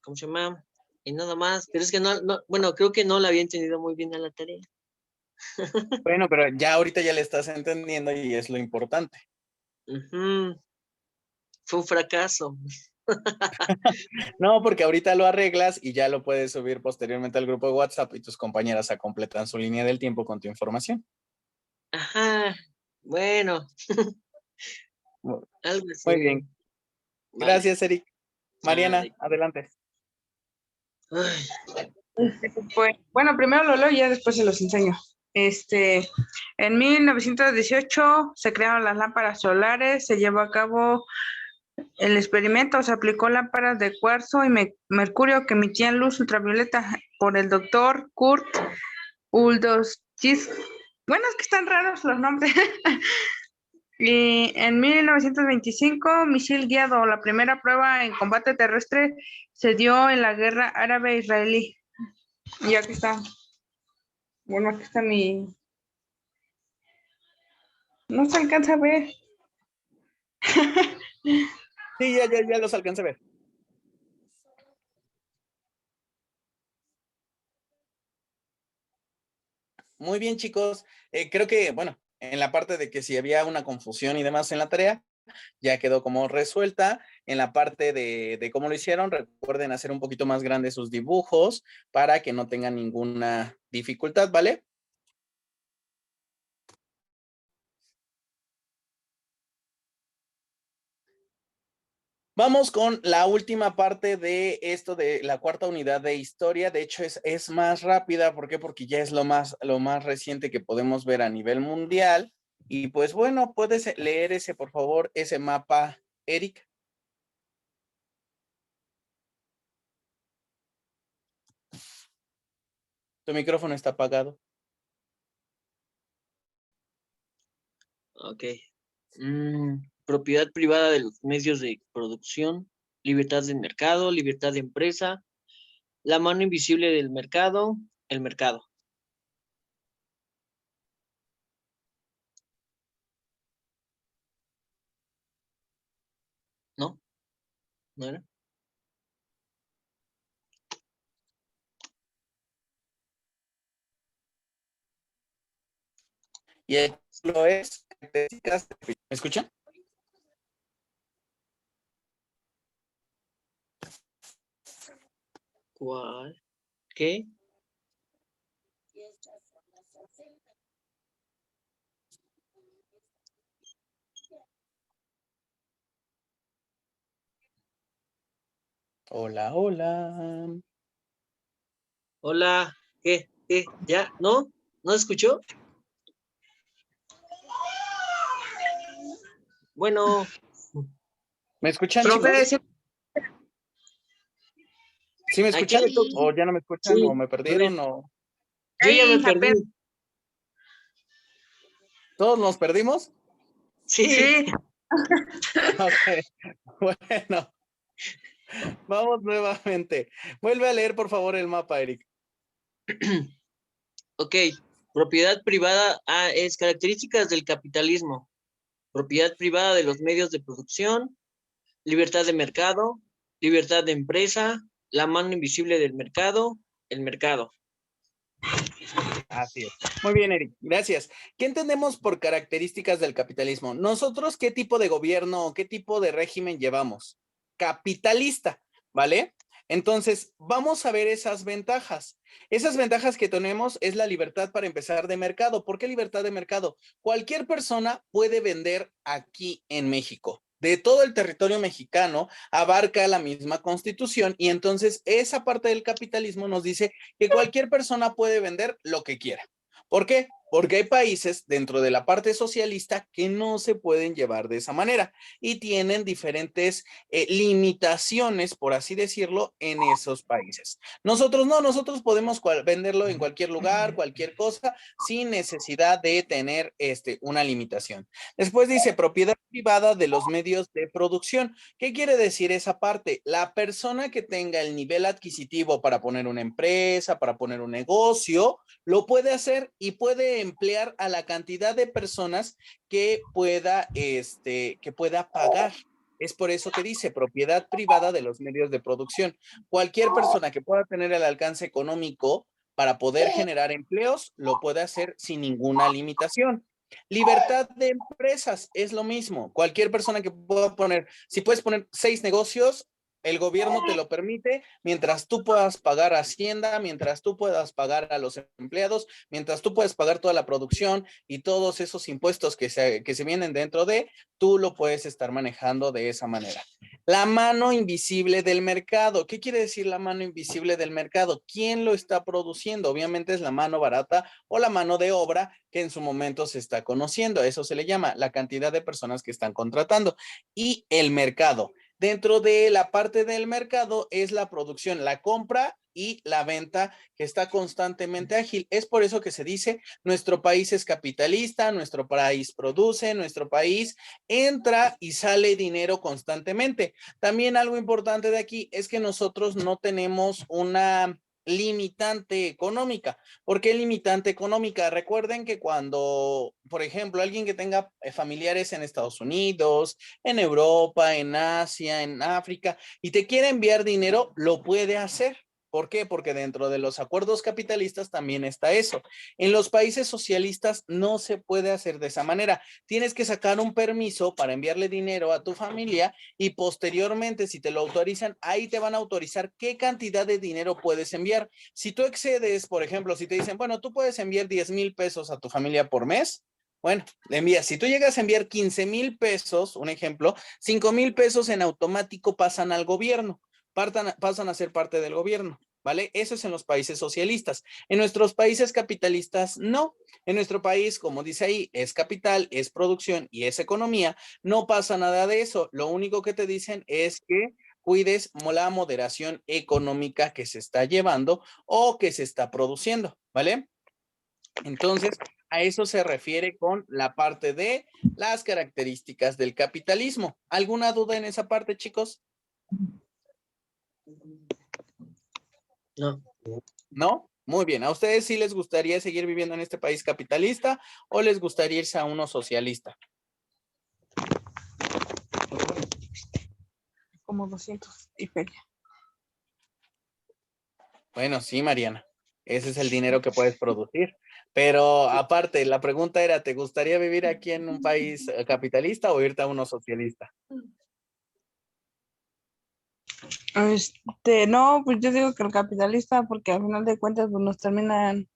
¿cómo se llama? Y nada más, pero es que bueno, creo que no la había entendido muy bien a la tarea. Bueno, pero ya ahorita ya le estás entendiendo y es lo importante. Ujú. Fue un fracaso. No, porque ahorita lo arreglas y ya lo puedes subir posteriormente al grupo de WhatsApp y tus compañeras completan su línea del tiempo con tu información. Ajá, bueno, Muy algo así. bien. Vale. Gracias, Eric. Mariana, Ay, adelante. ay, Pues, bueno, primero lo leo y ya después se los enseño. En 1918 se crearon las lámparas solares, se llevó a cabo el experimento, se aplicó lámparas de cuarzo y mercurio que emitían luz ultravioleta por el doctor Kurt Uldowskis. Bueno, es que están raros los nombres. Y en 1925, misil guiado, la primera prueba en combate terrestre se dio en la guerra árabe-israelí. Y aquí está. Bueno, aquí está mi... No se alcanza a ver. Sí, ya los alcancé a ver. Muy bien, chicos. Creo que, bueno, en la parte de que si había una confusión y demás en la tarea, ya quedó como resuelta. En la parte de cómo lo hicieron, recuerden hacer un poquito más grandes sus dibujos para que no tengan ninguna dificultad, ¿vale? Vamos con la última parte de esto de la cuarta unidad de historia. De hecho, es más rápida. ¿Por qué? Porque ya es lo más reciente que podemos ver a nivel mundial. Y pues bueno, puedes leer ese, por favor, ese mapa, Eric. Tu micrófono está apagado. ok. Propiedad privada de los medios de producción, libertad de mercado, libertad de empresa, la mano invisible del mercado, el mercado. ¿No? ¿No era? Y el título es características. ¿Me escuchan? ¿Cuál? ¿Qué? Hola, hola. Hola, ¿qué? ¿Qué? ¿Ya? ¿No? ¿No escuchó? Bueno, ¿Me escuchan, Profe, chicos? sí, ¿Sí me escuchan? aquí, ¿O ya no me escuchan? ¿O sí, me a ver, perdieron? ¿O yo ya me ahí perdí. apenas. todos nos perdimos? Sí, Sí, Ok, bueno, vamos nuevamente. Vuelve a leer, por favor, el mapa, Eric. ok. Propiedad privada es características del capitalismo. Propiedad privada de los medios de producción, libertad de mercado, libertad de empresa, la mano invisible del mercado, el mercado. Así es. Muy bien, Eric. Gracias. ¿Qué entendemos por características del capitalismo? Nosotros, ¿qué tipo de gobierno o qué tipo de régimen llevamos? Capitalista, ¿vale? Entonces, vamos a ver esas ventajas. Esas ventajas que tenemos es la libertad para empezar de mercado. ¿Por qué libertad de mercado? Cualquier persona puede vender aquí en México. De todo el territorio mexicano abarca la misma constitución y entonces esa parte del capitalismo nos dice que cualquier persona puede vender lo que quiera. ¿Por qué? Porque hay países dentro de la parte socialista que no se pueden llevar de esa manera y tienen diferentes limitaciones, por así decirlo, en esos países. Nosotros no, nosotros podemos venderlo en cualquier lugar, cualquier cosa, sin necesidad de tener una limitación. Después dice propiedad privada de los medios de producción. ¿Qué quiere decir esa parte? La persona que tenga el nivel adquisitivo para poner una empresa, para poner un negocio, lo puede hacer y puede emplear a la cantidad de personas que pueda pagar. Es por eso que dice propiedad privada de los medios de producción. Cualquier persona que pueda tener el alcance económico para poder generar empleos, lo puede hacer sin ninguna limitación. Libertad de empresas es lo mismo. Cualquier persona que pueda poner, si puedes poner 6 negocios, el gobierno te lo permite mientras tú puedas pagar Hacienda, mientras tú puedas pagar a los empleados, mientras tú puedes pagar toda la producción y todos esos impuestos que se vienen dentro de, tú lo puedes estar manejando de esa manera. La mano invisible del mercado. ¿Qué quiere decir la mano invisible del mercado? ¿Quién lo está produciendo? Obviamente es la mano barata o la mano de obra que en su momento se está conociendo. Eso se le llama la cantidad de personas que están contratando. Y el mercado. Dentro de la parte del mercado es la producción, la compra y la venta que está constantemente ágil. Es por eso que se dice, nuestro país es capitalista, nuestro país produce, nuestro país entra y sale dinero constantemente. También algo importante de aquí es que nosotros no tenemos una limitante económica. ¿Por qué limitante económica? Recuerden que cuando, por ejemplo, alguien que tenga familiares en Estados Unidos, en Europa, en Asia, en África, y te quiere enviar dinero, lo puede hacer. ¿Por qué? Porque dentro de los acuerdos capitalistas también está eso. En los países socialistas no se puede hacer de esa manera. Tienes que sacar un permiso para enviarle dinero a tu familia y posteriormente, si te lo autorizan, ahí te van a autorizar qué cantidad de dinero puedes enviar. Si tú excedes, por ejemplo, si te dicen, bueno, tú puedes enviar 10,000 pesos a tu familia por mes, bueno, le envías. Si tú llegas a enviar 15,000 pesos, un ejemplo, 5,000 pesos en automático pasan al gobierno, pasan a ser parte del gobierno, ¿vale? Eso es en los países socialistas. En nuestros países capitalistas, no. En nuestro país, como dice ahí, es capital, es producción y es economía. No pasa nada de eso. Lo único que te dicen es que cuides la moderación económica que se está llevando o que se está produciendo, ¿vale? Entonces, a eso se refiere con la parte de las características del capitalismo. ¿Alguna duda en esa parte, chicos? No. ¿No? Muy bien. ¿A ustedes sí les gustaría seguir viviendo en este país capitalista o les gustaría irse a uno socialista? Como 200 y feria. Bueno, sí, Mariana. Ese es el dinero que puedes producir. Pero aparte, la pregunta era, ¿te gustaría vivir aquí en un país capitalista o irte a uno socialista? No, pues yo digo que el capitalista, porque al final de cuentas, pues nos terminan,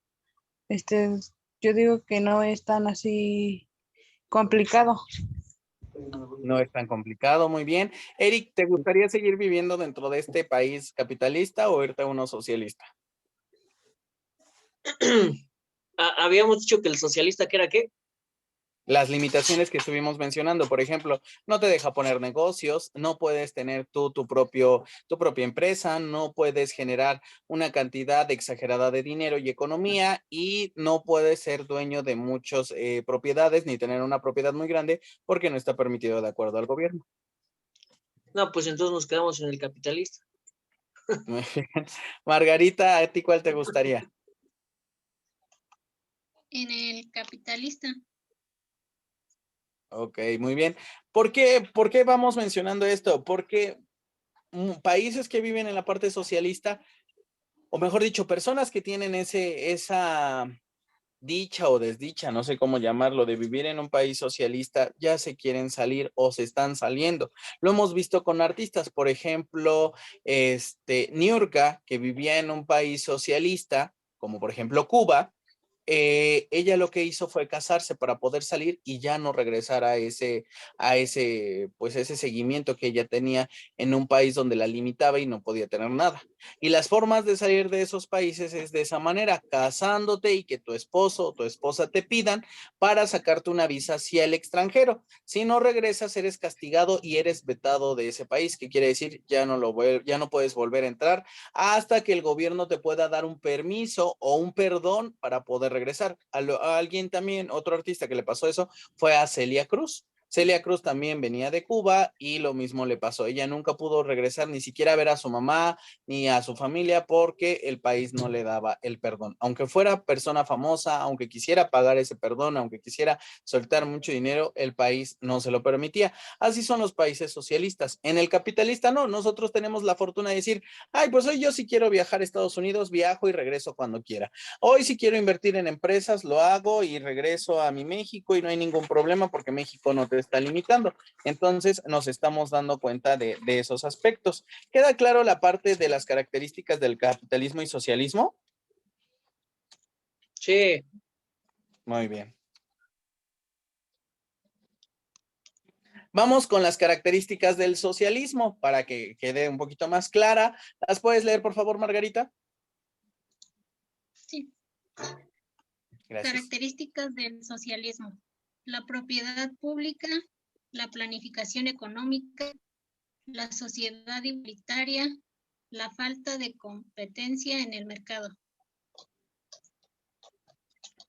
yo digo que no es tan así complicado. No es tan complicado, muy bien. Eric, ¿te gustaría seguir viviendo dentro de este país capitalista o irte a uno socialista? Habíamos dicho que el socialista, ¿qué era qué? Las limitaciones que estuvimos mencionando, por ejemplo, no te deja poner negocios, no puedes tener tú tu propia empresa, no puedes generar una cantidad exagerada de dinero y economía y no puedes ser dueño de muchas propiedades ni tener una propiedad muy grande porque no está permitido de acuerdo al gobierno. No, pues entonces nos quedamos en el capitalista. Muy bien. Margarita, ¿a ti cuál te gustaría? En el capitalista. Ok, muy bien. ¿Por qué vamos mencionando esto? Porque países que viven en la parte socialista, o mejor dicho, personas que tienen esa dicha o desdicha, no sé cómo llamarlo, de vivir en un país socialista, ya se quieren salir o se están saliendo. Lo hemos visto con artistas, por ejemplo, Niurka, que vivía en un país socialista, como por ejemplo Cuba. Ella lo que hizo fue casarse para poder salir y ya no regresar pues ese seguimiento que ella tenía en un país donde la limitaba y no podía tener nada. Y las formas de salir de esos países es de esa manera, casándote y que tu esposo o tu esposa te pidan para sacarte una visa hacia el extranjero. Si no regresas, eres castigado y eres vetado de ese país, que quiere decir ya no puedes volver a entrar hasta que el gobierno te pueda dar un permiso o un perdón para poder regresar. A alguien también, otro artista que le pasó eso, fue a Celia Cruz. Celia Cruz también venía de Cuba y lo mismo le pasó. Ella nunca pudo regresar ni siquiera a ver a su mamá ni a su familia porque el país no le daba el perdón. Aunque fuera persona famosa, aunque quisiera pagar ese perdón, aunque quisiera soltar mucho dinero, el país no se lo permitía. Así son los países socialistas. En el capitalista no, nosotros tenemos la fortuna de decir, ay, pues hoy yo sí quiero viajar a Estados Unidos, viajo y regreso cuando quiera. Hoy si quiero invertir en empresas, lo hago y regreso a mi México y no hay ningún problema porque México no te está limitando. Entonces nos estamos dando cuenta de esos aspectos. ¿Queda claro la parte de las características del capitalismo y socialismo? Sí. Muy bien. Vamos con las características del socialismo para que quede un poquito más clara. ¿Las puedes leer, por favor, Margarita? Sí. Gracias. Características del socialismo: la propiedad pública, la planificación económica, la sociedad igualitaria, la falta de competencia en el mercado.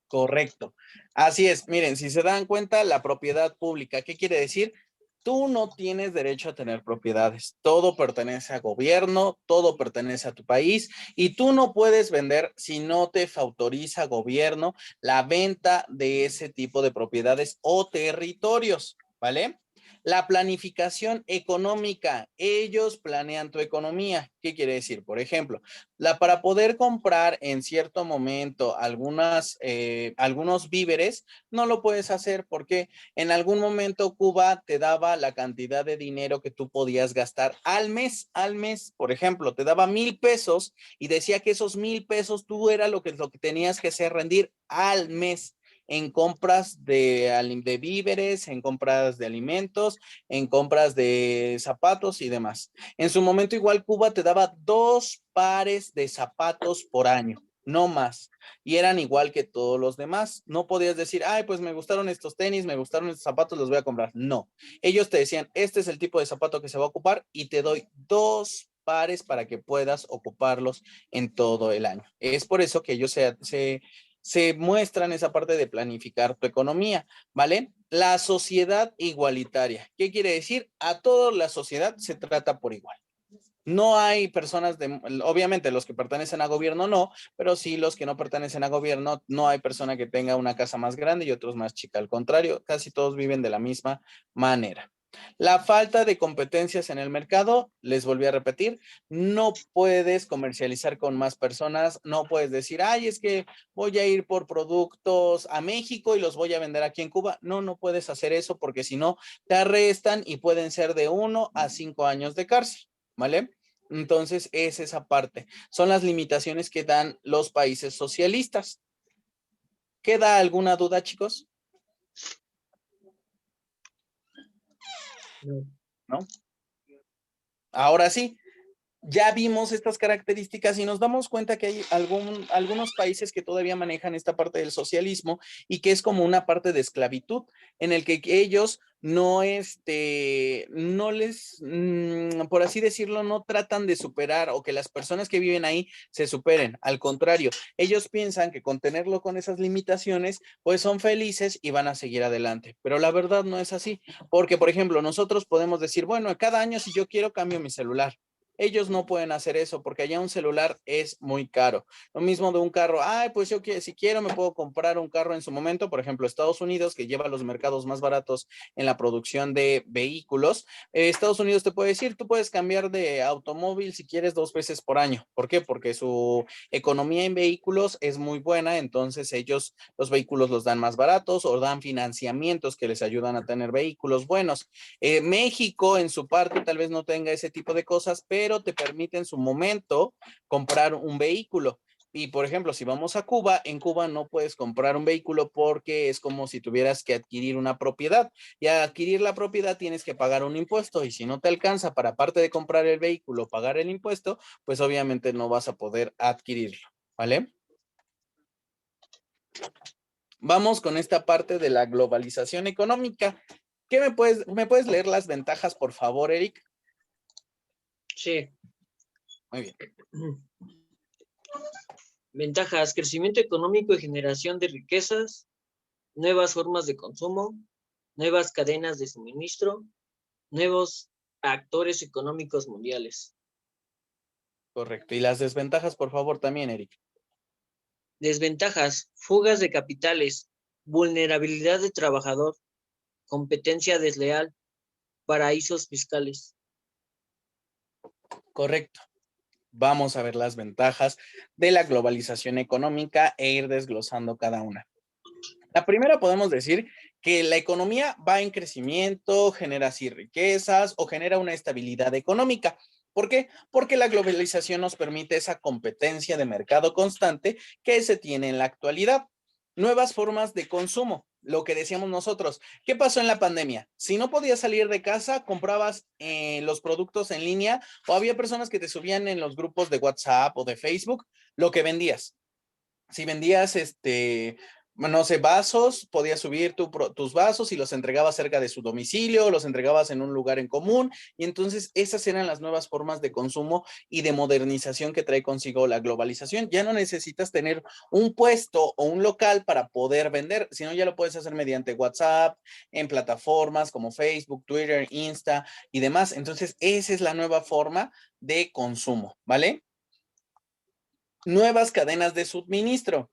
Correcto. Así es. Miren, si se dan cuenta, la propiedad pública, ¿qué quiere decir? Tú no tienes derecho a tener propiedades. Todo pertenece a gobierno, todo pertenece a tu país y tú no puedes vender si no te autoriza gobierno la venta de ese tipo de propiedades o territorios, ¿vale? La planificación económica, ellos planean tu economía. ¿Qué quiere decir? Por ejemplo, para poder comprar en cierto momento algunos víveres, no lo puedes hacer porque en algún momento Cuba te daba la cantidad de dinero que tú podías gastar al mes, por ejemplo, te daba 1,000 pesos y decía que esos 1,000 pesos tú era lo que tenías que hacer rendir al mes en compras de víveres, en compras de alimentos, en compras de zapatos y demás. En su momento igual Cuba te daba 2 pares de zapatos por año, no más. Y eran igual que todos los demás. No podías decir, ay, pues me gustaron estos tenis, me gustaron estos zapatos, los voy a comprar. No. Ellos te decían, este es el tipo de zapato que se va a ocupar y te doy 2 pares para que puedas ocuparlos en todo el año. Es por eso que ellos se muestran esa parte de planificar tu economía, ¿vale? La sociedad igualitaria. ¿Qué quiere decir? A toda la sociedad se trata por igual. No hay personas obviamente los que pertenecen a gobierno no, pero sí los que no pertenecen a gobierno, no hay persona que tenga una casa más grande y otros más chica. Al contrario, casi todos viven de la misma manera. La falta de competencias en el mercado, les volví a repetir, no puedes comercializar con más personas, no puedes decir, ay, es que voy a ir por productos a México y los voy a vender aquí en Cuba. No, no puedes hacer eso porque si no, te arrestan y pueden ser de 1 a 5 años de cárcel, ¿vale? Entonces, es esa parte. Son las limitaciones que dan los países socialistas. ¿Queda alguna duda, chicos? ¿No? Ahora sí, ya vimos estas características y nos damos cuenta que hay algunos países que todavía manejan esta parte del socialismo y que es como una parte de esclavitud en el que ellos no les, por así decirlo, no tratan de superar o que las personas que viven ahí se superen. Al contrario, ellos piensan que con tenerlo con esas limitaciones, pues son felices y van a seguir adelante. Pero la verdad no es así, porque por ejemplo, nosotros podemos decir, bueno, cada año si yo quiero cambio mi celular. Ellos no pueden hacer eso porque allá un celular es muy caro. Lo mismo de un carro. Ay, pues yo si quiero me puedo comprar un carro en su momento. Por ejemplo, Estados Unidos, que lleva los mercados más baratos en la producción de vehículos. Estados Unidos te puede decir, tú puedes cambiar de automóvil si quieres 2 veces por año. ¿Por qué? Porque su economía en vehículos es muy buena. Entonces ellos los vehículos los dan más baratos o dan financiamientos que les ayudan a tener vehículos buenos. México en su parte tal vez no tenga ese tipo de cosas, pero te permite en su momento comprar un vehículo. Y por ejemplo, si vamos a Cuba, en Cuba no puedes comprar un vehículo porque es como si tuvieras que adquirir una propiedad. Y al adquirir la propiedad tienes que pagar un impuesto y si no te alcanza para aparte de comprar el vehículo, pagar el impuesto, pues obviamente no vas a poder adquirirlo, ¿vale? Vamos con esta parte de la globalización económica. ¿Qué me puedes leer las ventajas, por favor, Eric? Sí. Muy bien. Ventajas: crecimiento económico y generación de riquezas, nuevas formas de consumo, nuevas cadenas de suministro, nuevos actores económicos mundiales. Correcto. Y las desventajas, por favor, también, Eric. Desventajas, fugas de capitales, vulnerabilidad de trabajador, competencia desleal, paraísos fiscales. Correcto. Vamos a ver las ventajas de la globalización económica e ir desglosando cada una. La primera podemos decir que la economía va en crecimiento, genera así riquezas o genera una estabilidad económica. ¿Por qué? Porque la globalización nos permite esa competencia de mercado constante que se tiene en la actualidad. Nuevas formas de consumo, lo que decíamos nosotros. ¿Qué pasó en la pandemia? Si no podías salir de casa, comprabas los productos en línea o había personas que te subían en los grupos de WhatsApp o de Facebook lo que vendías. Si vendías no sé, vasos, podías subir tus vasos y los entregabas cerca de su domicilio, los entregabas en un lugar en común, y entonces esas eran las nuevas formas de consumo y de modernización que trae consigo la globalización. Ya no necesitas tener un puesto o un local para poder vender, sino ya lo puedes hacer mediante WhatsApp, en plataformas como Facebook, Twitter, Insta y demás. Entonces, esa es la nueva forma de consumo, ¿vale? Nuevas cadenas de suministro.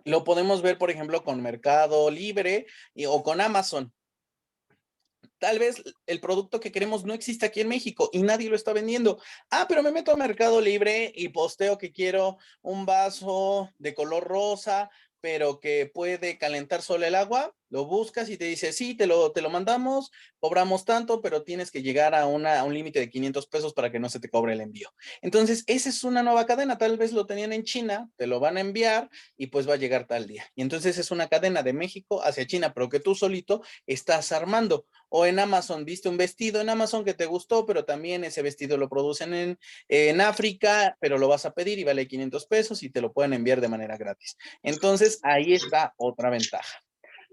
Lo podemos ver, por ejemplo, con Mercado Libre o con Amazon. Tal vez el producto que queremos no existe aquí en México y nadie lo está vendiendo. Ah, pero me meto a Mercado Libre y posteo que quiero un vaso de color rosa, pero que puede calentar solo el agua. Lo buscas y te dice, sí, te lo mandamos, cobramos tanto, pero tienes que llegar a un límite de 500 pesos para que no se te cobre el envío. Entonces, esa es una nueva cadena. Tal vez lo tenían en China, te lo van a enviar y pues va a llegar tal día. Y entonces es una cadena de México hacia China, pero que tú solito estás armando. O en Amazon, viste un vestido en Amazon que te gustó, pero también ese vestido lo producen en África, pero lo vas a pedir y vale 500 pesos y te lo pueden enviar de manera gratis. Entonces, ahí está otra ventaja.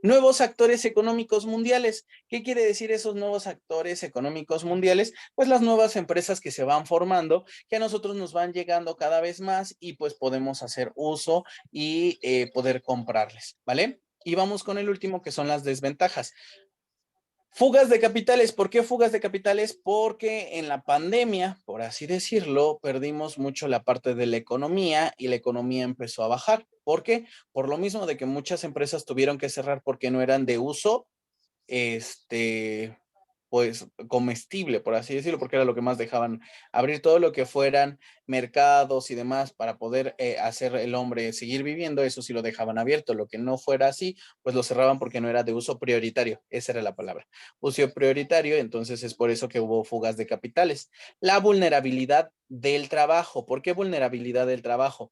Nuevos actores económicos mundiales. ¿Qué quiere decir esos nuevos actores económicos mundiales? Pues las nuevas empresas que se van formando, que a nosotros nos van llegando cada vez más y pues podemos hacer uso y poder comprarles, ¿vale? Y vamos con el último, que son las desventajas. Fugas de capitales. ¿Por qué fugas de capitales? Porque en la pandemia, por así decirlo, perdimos mucho la parte de la economía y la economía empezó a bajar. ¿Por qué? Por lo mismo de que muchas empresas tuvieron que cerrar porque no eran de uso, pues comestible, por así decirlo, porque era lo que más dejaban abrir, todo lo que fueran mercados y demás para poder hacer el hombre seguir viviendo, eso sí lo dejaban abierto. Lo que no fuera así, pues lo cerraban porque no era de uso prioritario, esa era la palabra, uso prioritario. Entonces es por eso que hubo fugas de capitales. La vulnerabilidad del trabajo. ¿Por qué vulnerabilidad del trabajo?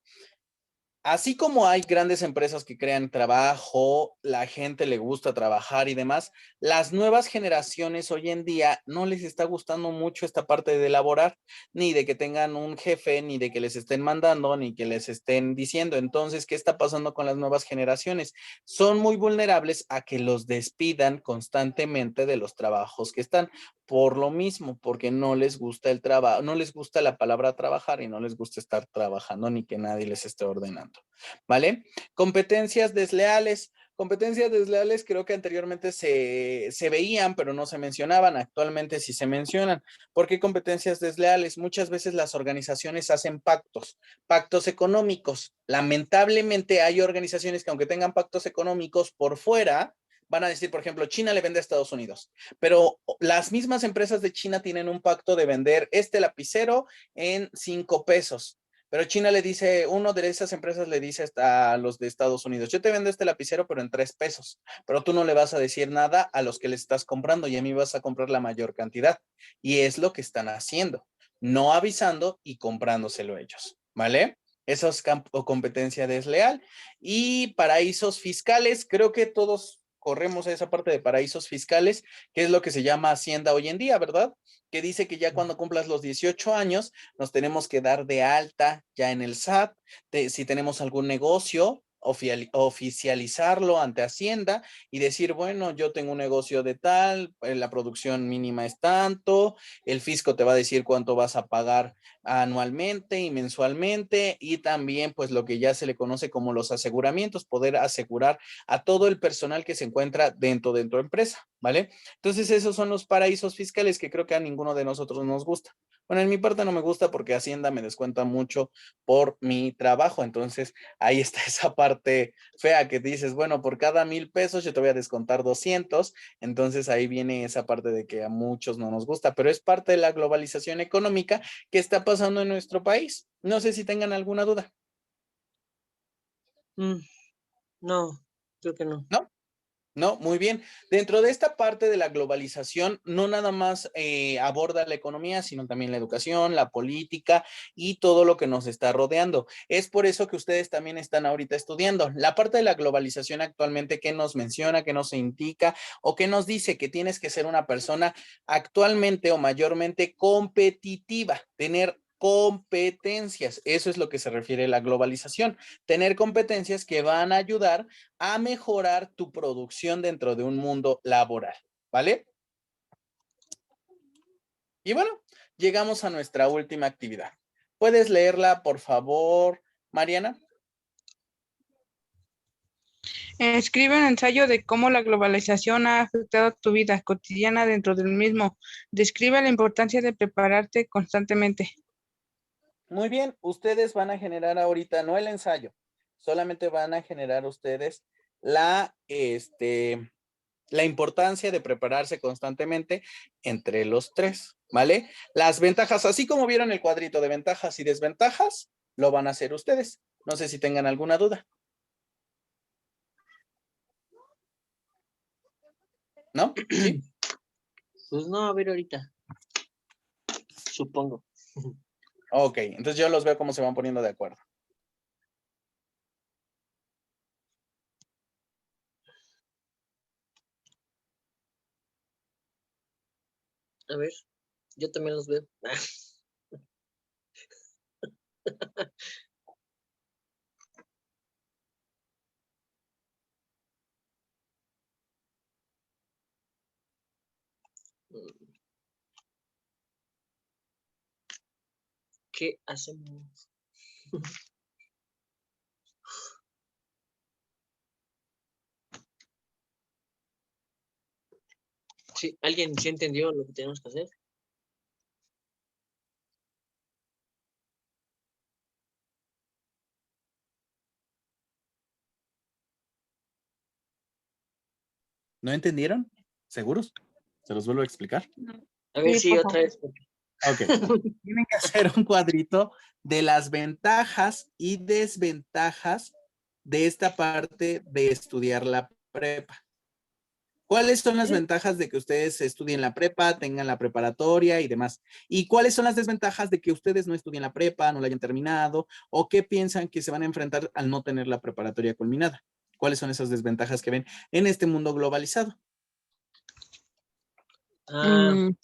Así como hay grandes empresas que crean trabajo, la gente le gusta trabajar y demás, las nuevas generaciones hoy en día no les está gustando mucho esta parte de elaborar, ni de que tengan un jefe, ni de que les estén mandando, ni que les estén diciendo. Entonces, ¿qué está pasando con las nuevas generaciones? Son muy vulnerables a que los despidan constantemente de los trabajos que están. Por lo mismo, porque no les gusta el trabajo, no les gusta la palabra trabajar y no les gusta estar trabajando ni que nadie les esté ordenando, ¿vale? Competencias desleales. Competencias desleales creo que anteriormente se veían, pero no se mencionaban. Actualmente sí se mencionan. ¿Por qué competencias desleales? Muchas veces las organizaciones hacen pactos económicos. Lamentablemente hay organizaciones que aunque tengan pactos económicos por fuera, van a decir, por ejemplo, China le vende a Estados Unidos, pero las mismas empresas de China tienen un pacto de vender este lapicero en 5 pesos. Pero China le dice, uno de esas empresas le dice a los de Estados Unidos, yo te vendo este lapicero, pero en 3 pesos. Pero tú no le vas a decir nada a los que le estás comprando y a mí vas a comprar la mayor cantidad. Y es lo que están haciendo, no avisando y comprándoselo ellos, ¿vale? Eso es competencia desleal. Y paraísos fiscales, creo que todos corremos a esa parte de paraísos fiscales, que es lo que se llama Hacienda hoy en día, ¿verdad? Que dice que ya cuando cumplas los 18 años, nos tenemos que dar de alta ya en el SAT, si tenemos algún negocio, oficializarlo ante Hacienda y decir, bueno, yo tengo un negocio de tal, la producción mínima es tanto, el fisco te va a decir cuánto vas a pagar anualmente y mensualmente, y también pues lo que ya se le conoce como los aseguramientos, poder asegurar a todo el personal que se encuentra dentro de tu empresa, ¿vale? Entonces esos son los paraísos fiscales que creo que a ninguno de nosotros nos gusta. Bueno, en mi parte no me gusta porque Hacienda me descuenta mucho por mi trabajo, entonces ahí está esa parte fea que dices, bueno, por cada 1,000 pesos yo te voy a descontar 200, entonces ahí viene esa parte de que a muchos no nos gusta, pero es parte de la globalización económica que está pasando en nuestro país. No sé si tengan alguna duda. No, creo que no. ¿No? No, muy bien. Dentro de esta parte de la globalización, no nada más aborda la economía, sino también la educación, la política y todo lo que nos está rodeando. Es por eso que ustedes también están ahorita estudiando. La parte de la globalización actualmente, ¿qué nos menciona, qué nos indica o qué nos dice? Que tienes que ser una persona actualmente o mayormente competitiva, tener competencias. Eso es lo que se refiere a la globalización. Tener competencias que van a ayudar a mejorar tu producción dentro de un mundo laboral, ¿vale? Y bueno, llegamos a nuestra última actividad. ¿Puedes leerla, por favor, Mariana? Escribe un ensayo de cómo la globalización ha afectado tu vida cotidiana dentro del mismo. Describe la importancia de prepararte constantemente. Muy bien, ustedes van a generar ahorita, no el ensayo, solamente van a generar ustedes la importancia de prepararse constantemente entre los tres, ¿vale? Las ventajas, así como vieron el cuadrito de ventajas y desventajas, lo van a hacer ustedes. No sé si tengan alguna duda. ¿No? ¿Sí? Pues no, a ver ahorita. Supongo. Ok, entonces yo los veo cómo se van poniendo de acuerdo. A ver, yo también los veo. ¿Qué hacemos? Sí, ¿alguien sí entendió lo que tenemos que hacer? ¿No entendieron? ¿Seguros? ¿Se los vuelvo a explicar? A ver, Sí, sí, por otra favor. vez. Ok. Tienen que hacer un cuadrito de las ventajas y desventajas de esta parte de estudiar la prepa. ¿Cuáles son las ventajas de que ustedes estudien la prepa, tengan la preparatoria y demás? ¿Y cuáles son las desventajas de que ustedes no estudien la prepa, no la hayan terminado? ¿O qué piensan que se van a enfrentar al no tener la preparatoria culminada? ¿Cuáles son esas desventajas que ven en este mundo globalizado? Mm,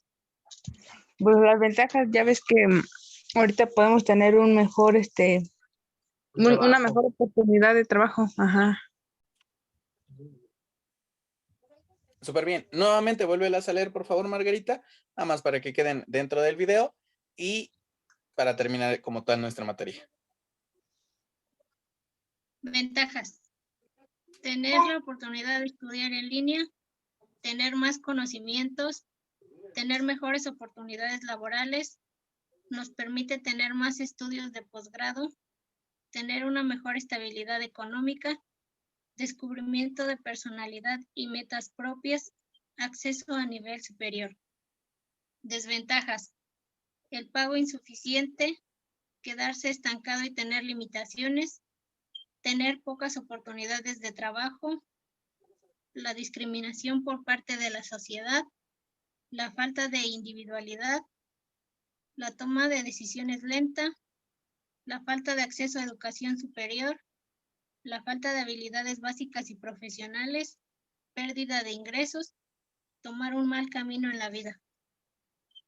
pues las ventajas, ya ves que ahorita podemos tener un mejor, una Trabajo. mejor oportunidad de trabajo. Ajá. Súper bien. Nuevamente, vuélvelas a leer, por favor, Margarita, nada más para que queden dentro del video y para terminar como tal nuestra materia. Ventajas. Tener la oportunidad de estudiar en línea, tener más conocimientos, tener mejores oportunidades laborales, nos permite tener más estudios de posgrado, tener una mejor estabilidad económica, descubrimiento de personalidad y metas propias, acceso a nivel superior. Desventajas. El pago insuficiente, quedarse estancado y tener limitaciones, tener pocas oportunidades de trabajo, la discriminación por parte de la sociedad, la falta de individualidad, la toma de decisiones lenta, la falta de acceso a educación superior, la falta de habilidades básicas y profesionales, pérdida de ingresos, tomar un mal camino en la vida.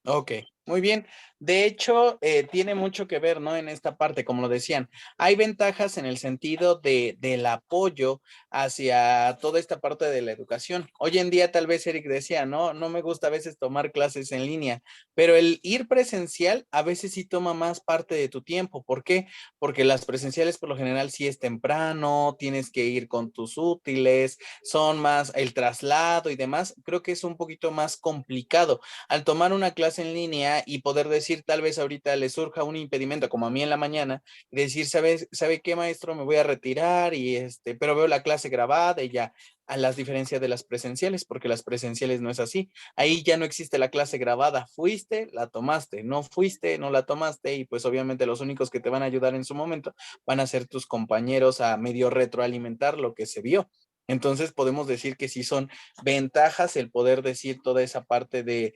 Ok, Muy bien. De hecho, tiene mucho que ver, ¿no? En esta parte, como lo decían, hay ventajas en el sentido del apoyo hacia toda esta parte de la educación. Hoy en día, tal vez Eric decía, no, no me gusta a veces tomar clases en línea, pero el ir presencial a veces sí toma más parte de tu tiempo. ¿Por qué? Porque las presenciales por lo general sí es temprano, tienes que ir con tus útiles, son más el traslado y demás. Creo que es un poquito más complicado al tomar una clase en línea y poder decir, tal vez ahorita le surja un impedimento, como a mí en la mañana, y decir, ¿sabe qué, maestro? Me voy a retirar y pero veo la clase grabada y ya, a las diferencias de las presenciales, porque las presenciales no es así. Ahí ya no existe la clase grabada. Fuiste, la tomaste, no fuiste, no la tomaste, y pues obviamente los únicos que te van a ayudar en su momento van a ser tus compañeros a medio retroalimentar lo que se vio. Entonces podemos decir que sí son ventajas el poder decir toda esa parte de,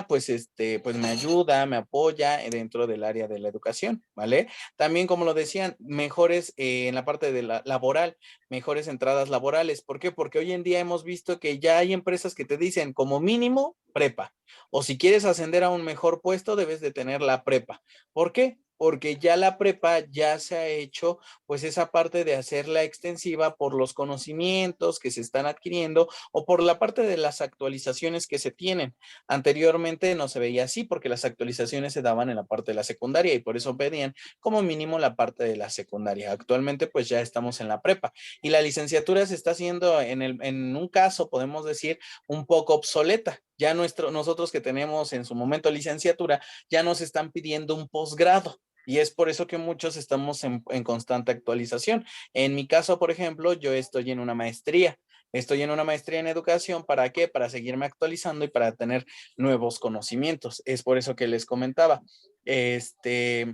pues pues me ayuda, me apoya dentro del área de la educación, ¿vale? También, como lo decían, mejores en la parte de la laboral, mejores entradas laborales. ¿Por qué? Porque hoy en día hemos visto que ya hay empresas que te dicen como mínimo prepa, o si quieres ascender a un mejor puesto, debes de tener la prepa. ¿Por qué? Porque ya la prepa ya se ha hecho pues esa parte de hacerla extensiva por los conocimientos que se están adquiriendo o por la parte de las actualizaciones que se tienen. Anteriormente no se veía así porque las actualizaciones se daban en la parte de la secundaria y por eso pedían como mínimo la parte de la secundaria. Actualmente pues ya estamos en la prepa y la licenciatura se está haciendo en un caso, podemos decir, un poco obsoleta. Ya nosotros que tenemos en su momento licenciatura, ya nos están pidiendo un posgrado. Y es por eso que muchos estamos en constante actualización. En mi caso, por ejemplo, yo estoy en una maestría. Estoy en una maestría en educación. ¿Para qué? Para seguirme actualizando y para tener nuevos conocimientos. Es por eso que les comentaba. Esta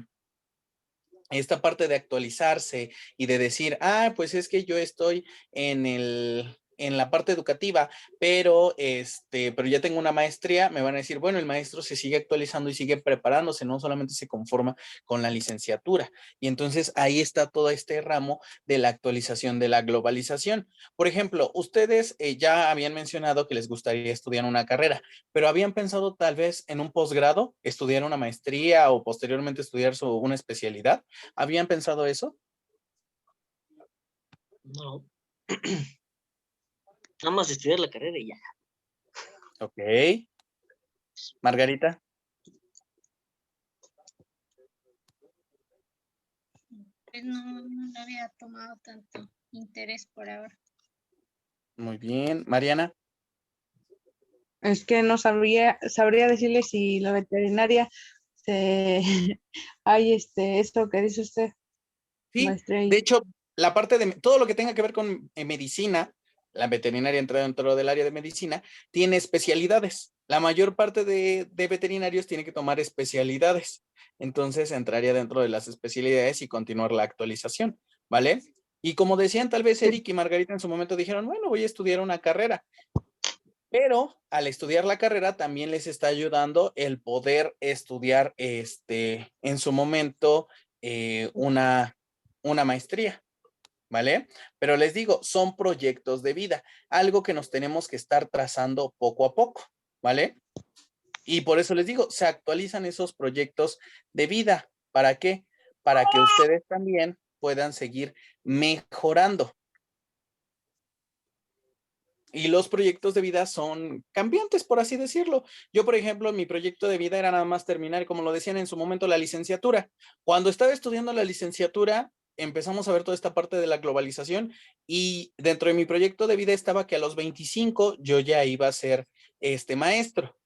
parte de actualizarse y de decir, pues es que yo estoy en la parte educativa, pero ya tengo una maestría, me van a decir, bueno, el maestro se sigue actualizando y sigue preparándose, no solamente se conforma con la licenciatura. Y entonces ahí está todo este ramo de la actualización, de la globalización. Por ejemplo, ustedes ya habían mencionado que les gustaría estudiar una carrera, pero habían pensado tal vez en un posgrado, estudiar una maestría o posteriormente estudiar una especialidad. ¿Habían pensado eso? No. Nada más estudiar la carrera y ya. Ok. Margarita. Pues no le había tomado tanto interés por ahora. Muy bien. Mariana. Es que no sabría decirle si la veterinaria hay esto que dice usted, Sí, maestría. de hecho, la parte de todo lo que tenga que ver con medicina, la veterinaria entra dentro del área de medicina, tiene especialidades. La mayor parte de veterinarios tiene que tomar especialidades. Entonces entraría dentro de las especialidades y continuar la actualización, ¿vale? Y como decían, tal vez Eric y Margarita en su momento dijeron, bueno, voy a estudiar una carrera. Pero al estudiar la carrera también les está ayudando el poder estudiar en su momento una maestría, ¿vale? Pero les digo, son proyectos de vida, algo que nos tenemos que estar trazando poco a poco, ¿vale? Y por eso les digo, se actualizan esos proyectos de vida. ¿Para qué? Para que ustedes también puedan seguir mejorando. Y los proyectos de vida son cambiantes, por así decirlo. Yo, por ejemplo, mi proyecto de vida era nada más terminar, como lo decían en su momento, la licenciatura. Cuando estaba estudiando la licenciatura, empezamos a ver toda esta parte de la globalización y dentro de mi proyecto de vida estaba que a los 25 yo ya iba a ser maestro.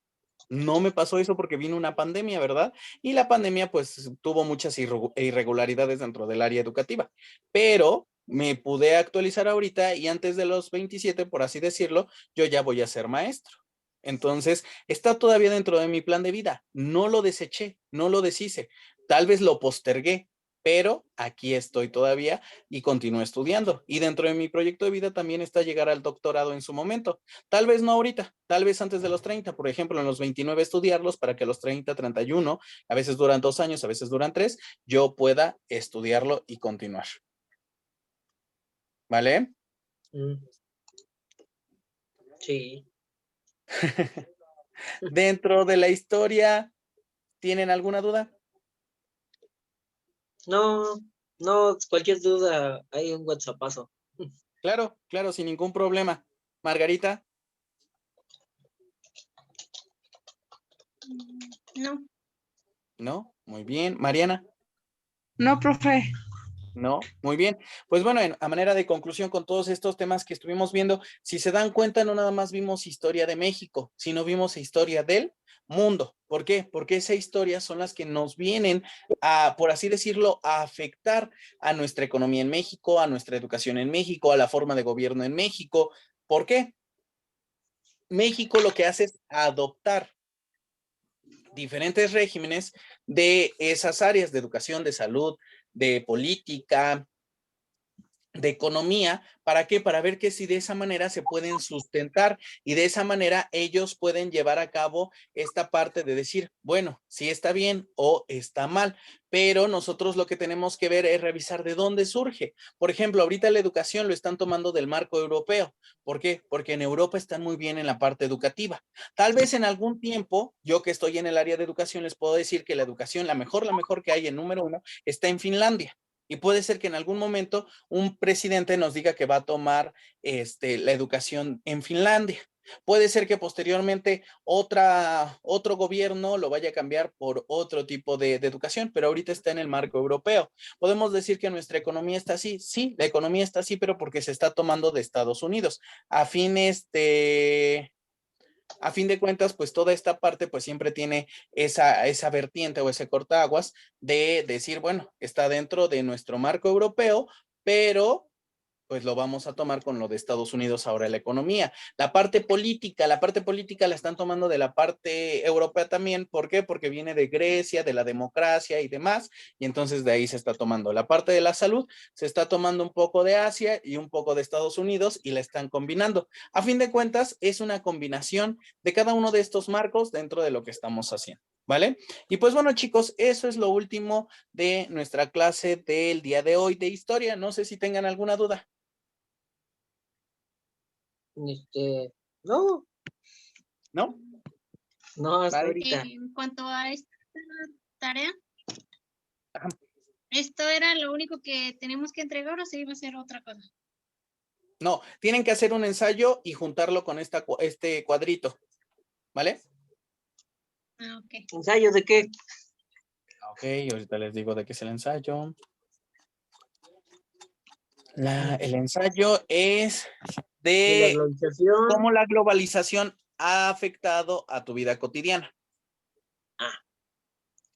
No me pasó eso porque vino una pandemia, ¿verdad? Y la pandemia pues tuvo muchas irregularidades dentro del área educativa, pero me pude actualizar ahorita y antes de los 27, por así decirlo, yo ya voy a ser maestro. Entonces, está todavía dentro de mi plan de vida. No lo deseché, no lo deshice. Tal vez lo postergué, pero aquí estoy todavía y continúo estudiando. Y dentro de mi proyecto de vida también está llegar al doctorado en su momento. Tal vez no ahorita, tal vez antes de los 30, por ejemplo, en los 29 estudiarlos para que a los 30, 31, a veces duran 2 años, a veces duran 3, yo pueda estudiarlo y continuar. ¿Vale? Sí. Dentro de la historia, ¿Tienen alguna duda? No, no, cualquier duda, hay un WhatsAppazo. Claro, claro, sin ningún problema. Margarita, No. ¿no? Muy bien. Mariana. No, profe. No, muy bien. Pues bueno, a manera de conclusión con todos estos temas que estuvimos viendo, si se dan cuenta, no nada más vimos historia de México, sino vimos historia del mundo. ¿Por qué? Porque esas historias son las que nos vienen a, por así decirlo, a afectar a nuestra economía en México, a nuestra educación en México, a la forma de gobierno en México. ¿Por qué? México lo que hace es adoptar diferentes regímenes de esas áreas de educación, de salud, de política, de economía. ¿Para qué? Para ver que si de esa manera se pueden sustentar y de esa manera ellos pueden llevar a cabo esta parte de decir, bueno, si está bien o está mal, pero nosotros lo que tenemos que ver es revisar de dónde surge. Por ejemplo, ahorita la educación lo están tomando del marco europeo. ¿Por qué? Porque en Europa están muy bien en la parte educativa. Tal vez en algún tiempo, yo que estoy en el área de educación, les puedo decir que la educación, la mejor que hay en número uno, está en Finlandia. Y puede ser que en algún momento un presidente nos diga que va a tomar la educación en Finlandia. Puede ser que posteriormente otro gobierno lo vaya a cambiar por otro tipo de educación, pero ahorita está en el marco europeo. ¿Podemos decir que nuestra economía está así? Sí, la economía está así, pero porque se está tomando de Estados Unidos. A fin de cuentas, pues toda esta parte pues siempre tiene esa vertiente o ese cortaguas de decir, bueno, está dentro de nuestro marco europeo, pero pues lo vamos a tomar con lo de Estados Unidos ahora la economía. La parte política la están tomando de la parte europea también. ¿Por qué? Porque viene de Grecia, de la democracia y demás, y entonces de ahí se está tomando. La parte de la salud se está tomando un poco de Asia y un poco de Estados Unidos y la están combinando. A fin de cuentas, es una combinación de cada uno de estos marcos dentro de lo que estamos haciendo. ¿Vale? Y pues bueno, chicos, eso es lo último de nuestra clase del día de hoy de historia. No sé si tengan alguna duda. No, ¿No? no, hasta ¿Nadie? ahorita. En cuanto a esta tarea, Ajá. ¿esto era lo único que tenemos que entregar o se iba a hacer otra cosa? No, tienen que hacer un ensayo y juntarlo con este cuadrito, ¿vale? Ah, ok. ¿Ensayo de qué? Ok, ahorita les digo de qué es el ensayo. El ensayo es De la de globalización. cómo la globalización ha afectado a tu vida cotidiana, Ah,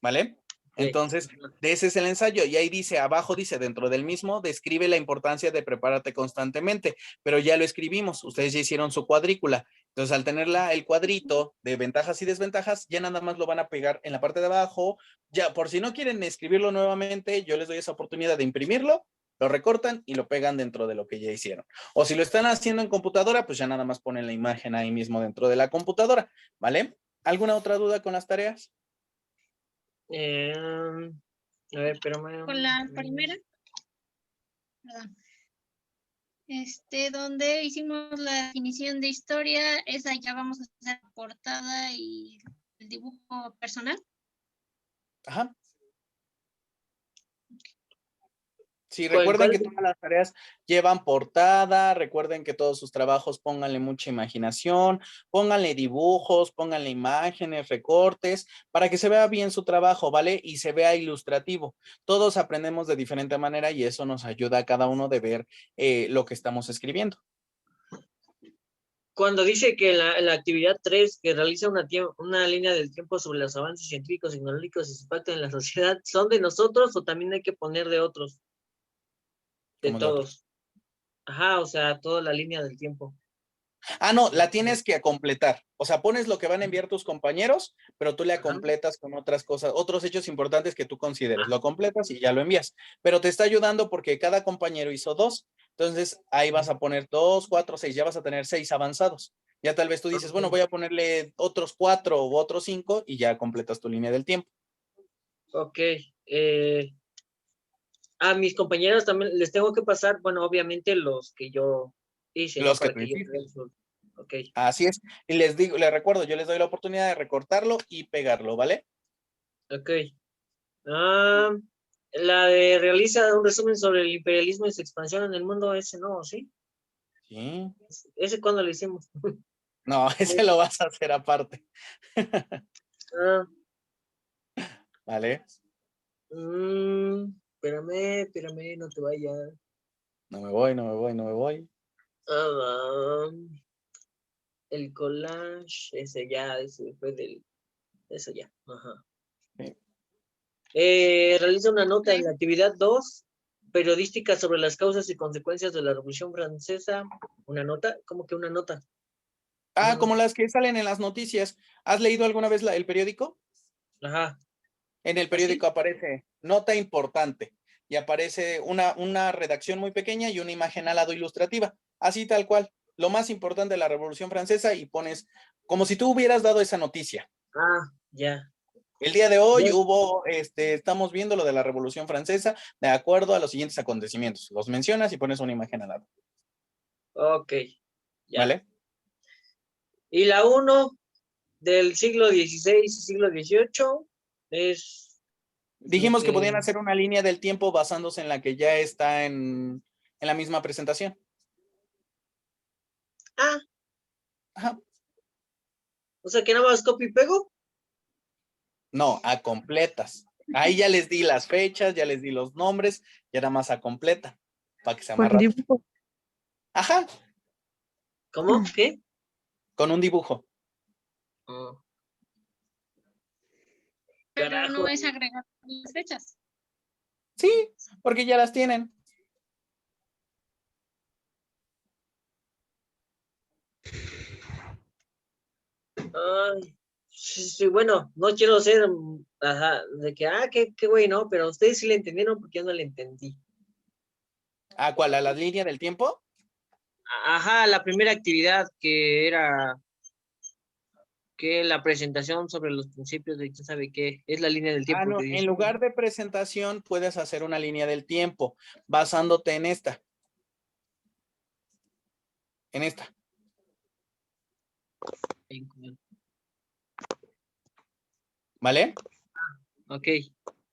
¿vale? ok. Entonces, de ese es el ensayo. Y ahí dice, abajo dice, dentro del mismo, describe la importancia de prepararte constantemente. Pero ya lo escribimos, ustedes ya hicieron su cuadrícula. Entonces, al tener el cuadrito de ventajas y desventajas, ya nada más lo van a pegar en la parte de abajo. Ya, por si no quieren escribirlo nuevamente, yo les doy esa oportunidad de imprimirlo, lo recortan y lo pegan dentro de lo que ya hicieron. O si lo están haciendo en computadora, pues ya nada más ponen la imagen ahí mismo dentro de la computadora, ¿vale? ¿Alguna otra duda con las tareas? A ver, espérame. Con la primera, perdón. Donde hicimos la definición de historia, esa ya vamos a hacer la portada y el dibujo personal. Ajá. Sí, ¿Cuál, recuerden cuál? que todas las tareas llevan portada, recuerden que todos sus trabajos pónganle mucha imaginación, pónganle dibujos, pónganle imágenes, recortes, para que se vea bien su trabajo, ¿vale? Y se vea ilustrativo. Todos aprendemos de diferente manera y eso nos ayuda a cada uno de ver lo que estamos escribiendo. Cuando dice que la actividad 3, que realiza una línea del tiempo sobre los avances científicos, tecnológicos y su impacto en la sociedad, ¿son de nosotros o también hay que poner de otros? De Como de otro. todos. Ajá, o sea, toda la línea del tiempo. Ah, no, la tienes que completar. O sea, pones lo que van a enviar tus compañeros, pero tú le Ajá. completas con otras cosas, otros hechos importantes que tú consideres. Lo completas y ya lo envías. Pero te está ayudando porque cada compañero hizo 2. Entonces, ahí vas a poner 2, 4, 6. Ya vas a tener 6 avanzados. Ya tal vez tú dices, bueno, Ok. voy a ponerle otros 4 u otros 5 y ya completas tu línea del tiempo. Ok. A mis compañeros también les tengo que pasar, bueno, obviamente los que yo hice, ¿no? Los que Para tú que yo hiciste. vean su... Ok. Así es. Y les digo, les recuerdo, yo les doy la oportunidad de recortarlo y pegarlo, ¿vale? Ok. Ah, la de realiza un resumen sobre el imperialismo y su expansión en el mundo, ese no, ¿sí? Sí. ¿Ese cuándo lo hicimos? No, ese lo vas a hacer aparte. Ah, ¿Vale? espérame, no te vayas. No me voy, no me voy, no me voy. Ah, el collage, ese fue eso ya. Ajá. Sí. Realiza una nota en la actividad 2, periodística sobre las causas y consecuencias de la Revolución Francesa. ¿Una nota? ¿Cómo que una nota? Ah, Una como nota. las que salen en las noticias. ¿Has leído alguna vez el periódico? Ajá. En el ¿Así? periódico aparece nota importante y aparece una redacción muy pequeña y una imagen al lado ilustrativa. Así tal cual. Lo más importante de la Revolución Francesa y pones como si tú hubieras dado esa noticia. Ah, ya. El día de hoy Ya. estamos viendo lo de la Revolución Francesa de acuerdo a los siguientes acontecimientos. Los mencionas y pones una imagen al lado. Ok, ya. ¿Vale? Y la 1 del siglo XVI y siglo XVIII es lo Dijimos que podían que... hacer una línea del tiempo basándose en la que ya está en la misma presentación. Ah, Ajá. o sea que nada más copio y pego. No, a completas. Ahí ya les di las fechas, ya les di los nombres, ya nada más a completa, para que sea más Con rápido. dibujo. Ajá, ¿Cómo? ¿Qué? con un dibujo. Oh, Pero carajo. no es agregar las fechas. Sí, porque ya las tienen. Ay, sí, sí, bueno, no quiero ser, ajá, de que, qué güey, no, pero ustedes sí le entendieron porque yo no le entendí. ¿A cuál? ¿A la línea del tiempo? Ajá, la primera actividad que era que la presentación sobre los principios de quién sabe qué, es la línea del Ah, tiempo que no, en dice. lugar de presentación puedes hacer una línea del tiempo basándote en esta. En esta. ¿Vale? Ok,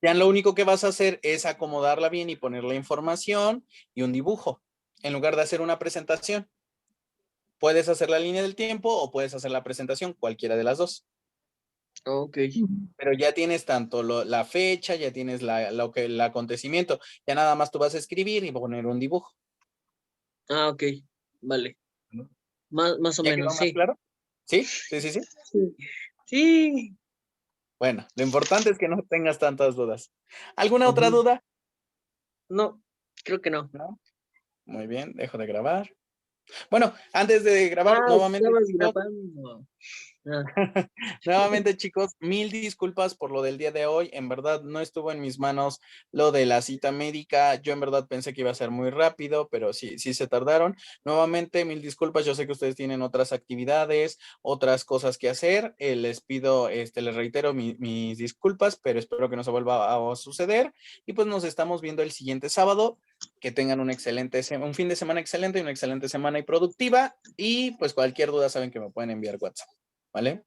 Ya lo único que vas a hacer es acomodarla bien y poner la información y un dibujo, en lugar de hacer una presentación. Puedes hacer la línea del tiempo o puedes hacer la presentación, cualquiera de las dos. ok. Pero ya tienes tanto la fecha, ya tienes el acontecimiento. Ya nada más tú vas a escribir y poner un dibujo. Ah, ok, vale. Más o ¿Ya menos, quedó más sí. claro? ¿Sí? Sí, sí, sí. Sí. Sí. Bueno, lo importante es que no tengas tantas dudas. ¿Alguna otra Ujú. duda? No, creo que no. ¿No? Muy bien, dejo de grabar. Bueno, antes de grabar, nuevamente, Estabas chicos, grabando. Ah, nuevamente, chicos, mil disculpas por lo del día de hoy. En verdad, no estuvo en mis manos lo de la cita médica. Yo en verdad pensé que iba a ser muy rápido, pero sí, sí se tardaron. Nuevamente, mil disculpas. Yo sé que ustedes tienen otras actividades, otras cosas que hacer. Les pido, les reitero mis disculpas, pero espero que no se vuelva a suceder. Y pues nos estamos viendo el siguiente sábado. Que tengan un fin de semana excelente y una excelente semana y productiva. Y pues cualquier duda saben que me pueden enviar WhatsApp. ¿Vale?